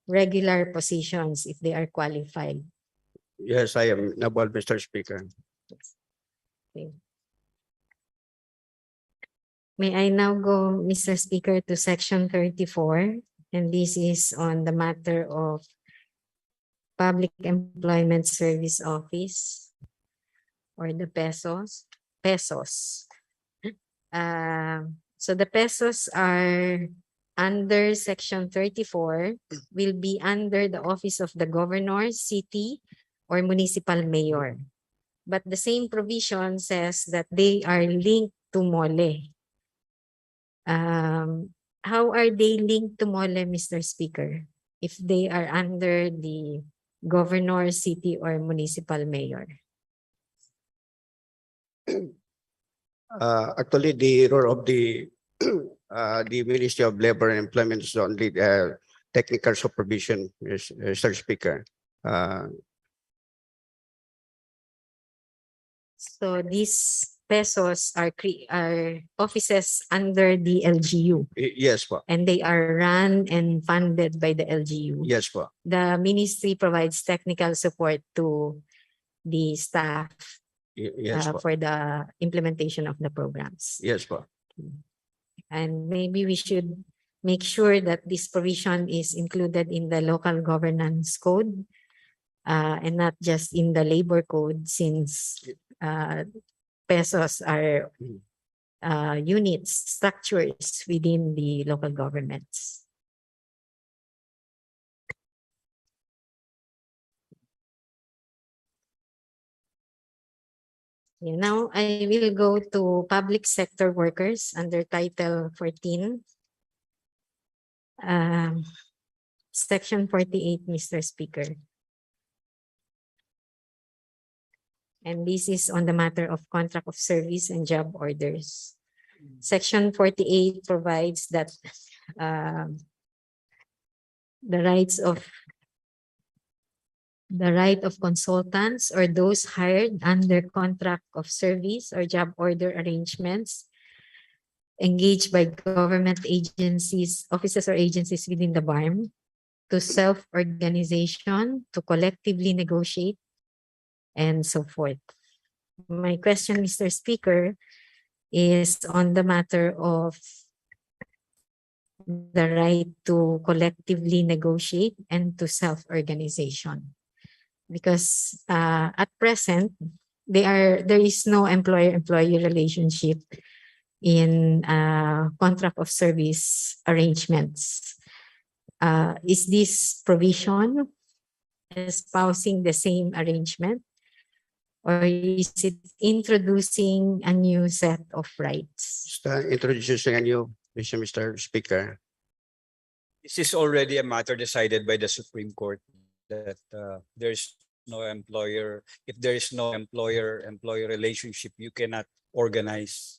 S11: regular positions if they are qualified.
S12: Yes, I am about Mr. Speaker.
S11: Okay. May I now go, Mr. Speaker, to section 34, and this is on the matter of Public Employment Service Office, or the pesos. So the pesos are under section 34, will be under the office of the governor, city, or municipal mayor. But the same provision says that they are linked to MOLE. How are they linked to MOLE, Mr. Speaker, if they are under the governor, city, or municipal mayor?
S12: Actually, the role of the Ministry of Labor and Employment is only technical supervision, Mr. Speaker.
S11: So these pesos are offices under the LGU.
S12: Yes, po.
S11: And they are run and funded by the LGU.
S12: Yes, po.
S11: The ministry provides technical support to the staff
S12: Yes, po.
S11: for the implementation of the programs.
S12: Yes, po.
S11: And maybe we should make sure that this provision is included in the local governance code and not just in the labor code, since pesos are units, structures within the local governments. Now I will go to public sector workers under Title 14. Section 48, Mr. Speaker. And this is on the matter of contract of service and job orders. Section 48 provides that the right of consultants or those hired under contract of service or job order arrangements engaged by government agencies, offices or agencies within the BARM to self-organization, to collectively negotiate, and so forth. My question, Mr. Speaker, is on the matter of the right to collectively negotiate and to self-organization. Because at present, there is no employer-employee relationship in contract of service arrangements. Is this provision espousing the same arrangement? Or is it introducing a new set of rights?
S12: Introducing a new vision, Mr. Speaker.
S1: This is already a matter decided by the Supreme Court that there's no employer. If there is no employer-employee relationship, you cannot organize.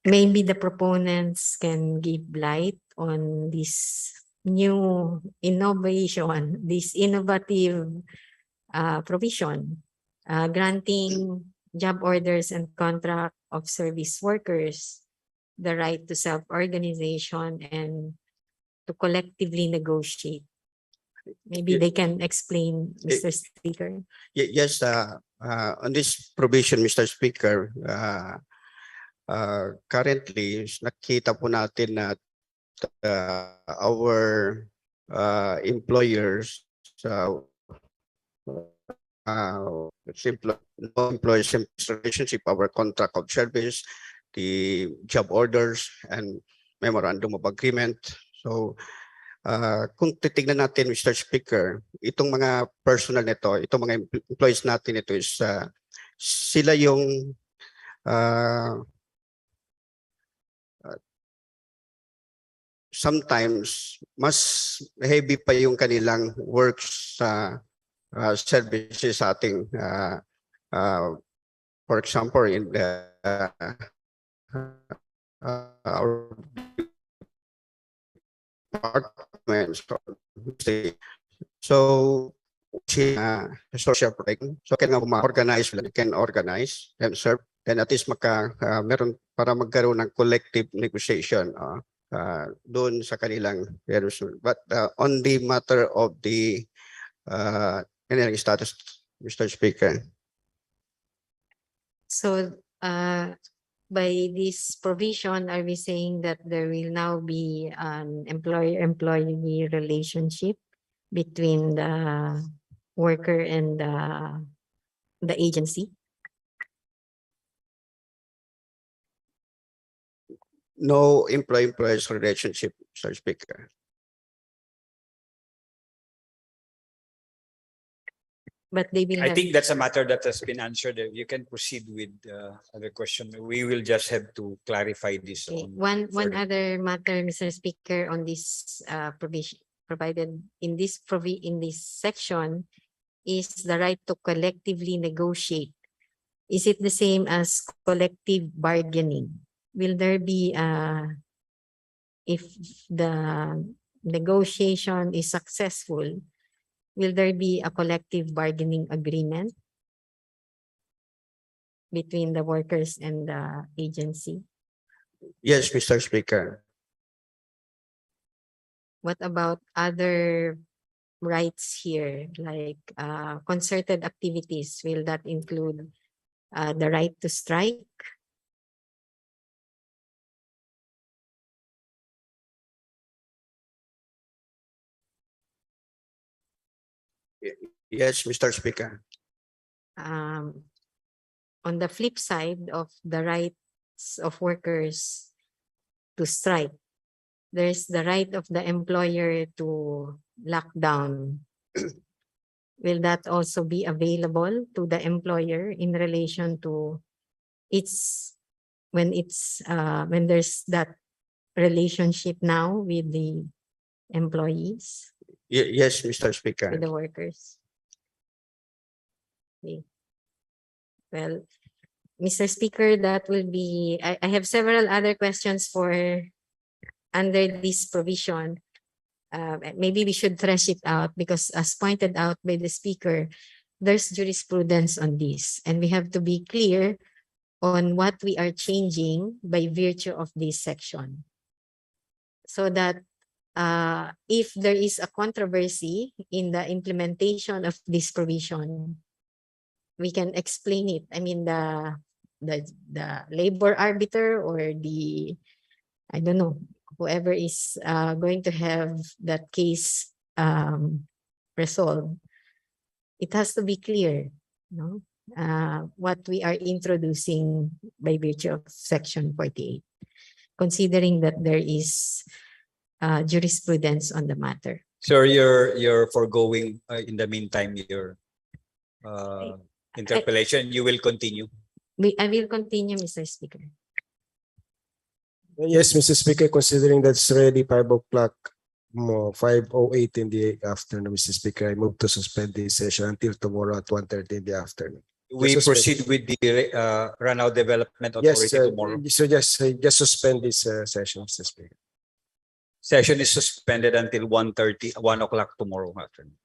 S11: Maybe the proponents can give light on this new innovation, this innovative provision, granting job orders and contract of service workers the right to self-organization and to collectively negotiate. Maybe they can explain, Mr. Speaker.
S12: Yes, on this provision, Mr. Speaker, currently, nakita po natin na our employers, employees relationship, our contract of service, the job orders, and memorandum of agreement. So, kung titignan natin, Mr. Speaker, itong mga personal nito, itong mga employees natin, ito is sila yung sometimes mas heavy pa yung kanilang works sa services sa ating for example in the our departments. So social protection, so can organize themselves, then at least meron para magkaroon ng collective negotiation doon sa kanilang but on the matter of the status, Mr. Speaker.
S11: So by this provision, are we saying that there will now be an employer-employee relationship between the worker and the agency?
S12: No employee-employees relationship, Mr. Speaker.
S11: But they will
S1: I think that's a matter that has been answered. You can proceed with other question. We will just have to clarify this.
S11: Okay. One other matter, Mr. Speaker, on this provision provided in this section is the right to collectively negotiate. Is it the same as collective bargaining? Will there be if the negotiation is successful, will there be a collective bargaining agreement between the workers and the agency?
S12: Yes, Mr. Speaker.
S11: What about other rights here, like concerted activities? Will that include the right to strike?
S12: Yes, Mr. Speaker.
S11: On the flip side of the rights of workers to strike, there's the right of the employer to lock down will that also be available to the employer in relation to when there's that relationship now with the employees,
S12: Yes, Mr. Speaker.
S11: with the workers? Okay. Well, Mr. Speaker, that will be, I have several other questions for under this provision. Maybe we should thresh it out because as pointed out by the speaker, there's jurisprudence on this and we have to be clear on what we are changing by virtue of this section. So that if there is a controversy in the implementation of this provision, we can explain it. I mean, the labor arbiter or the, I don't know, whoever is going to have that case resolved, it has to be clear, no? What we are introducing by virtue of Section 48, considering that there is jurisprudence on the matter.
S1: Sir, you're foregoing in the meantime your interpellation. You will continue.
S11: I will continue, Mr. Speaker.
S6: Yes, Mr. Speaker, considering that's already 5 o'clock, 5:08 in the afternoon, Mr. Speaker, I move to suspend the session until tomorrow at 1:30 in the afternoon.
S1: We
S6: Just
S1: proceed with the Ranao Development
S6: Yes,
S1: Authority tomorrow.
S6: so just suspend this session, Mr. Speaker.
S1: Session is suspended until 1:30, 1 o'clock tomorrow afternoon.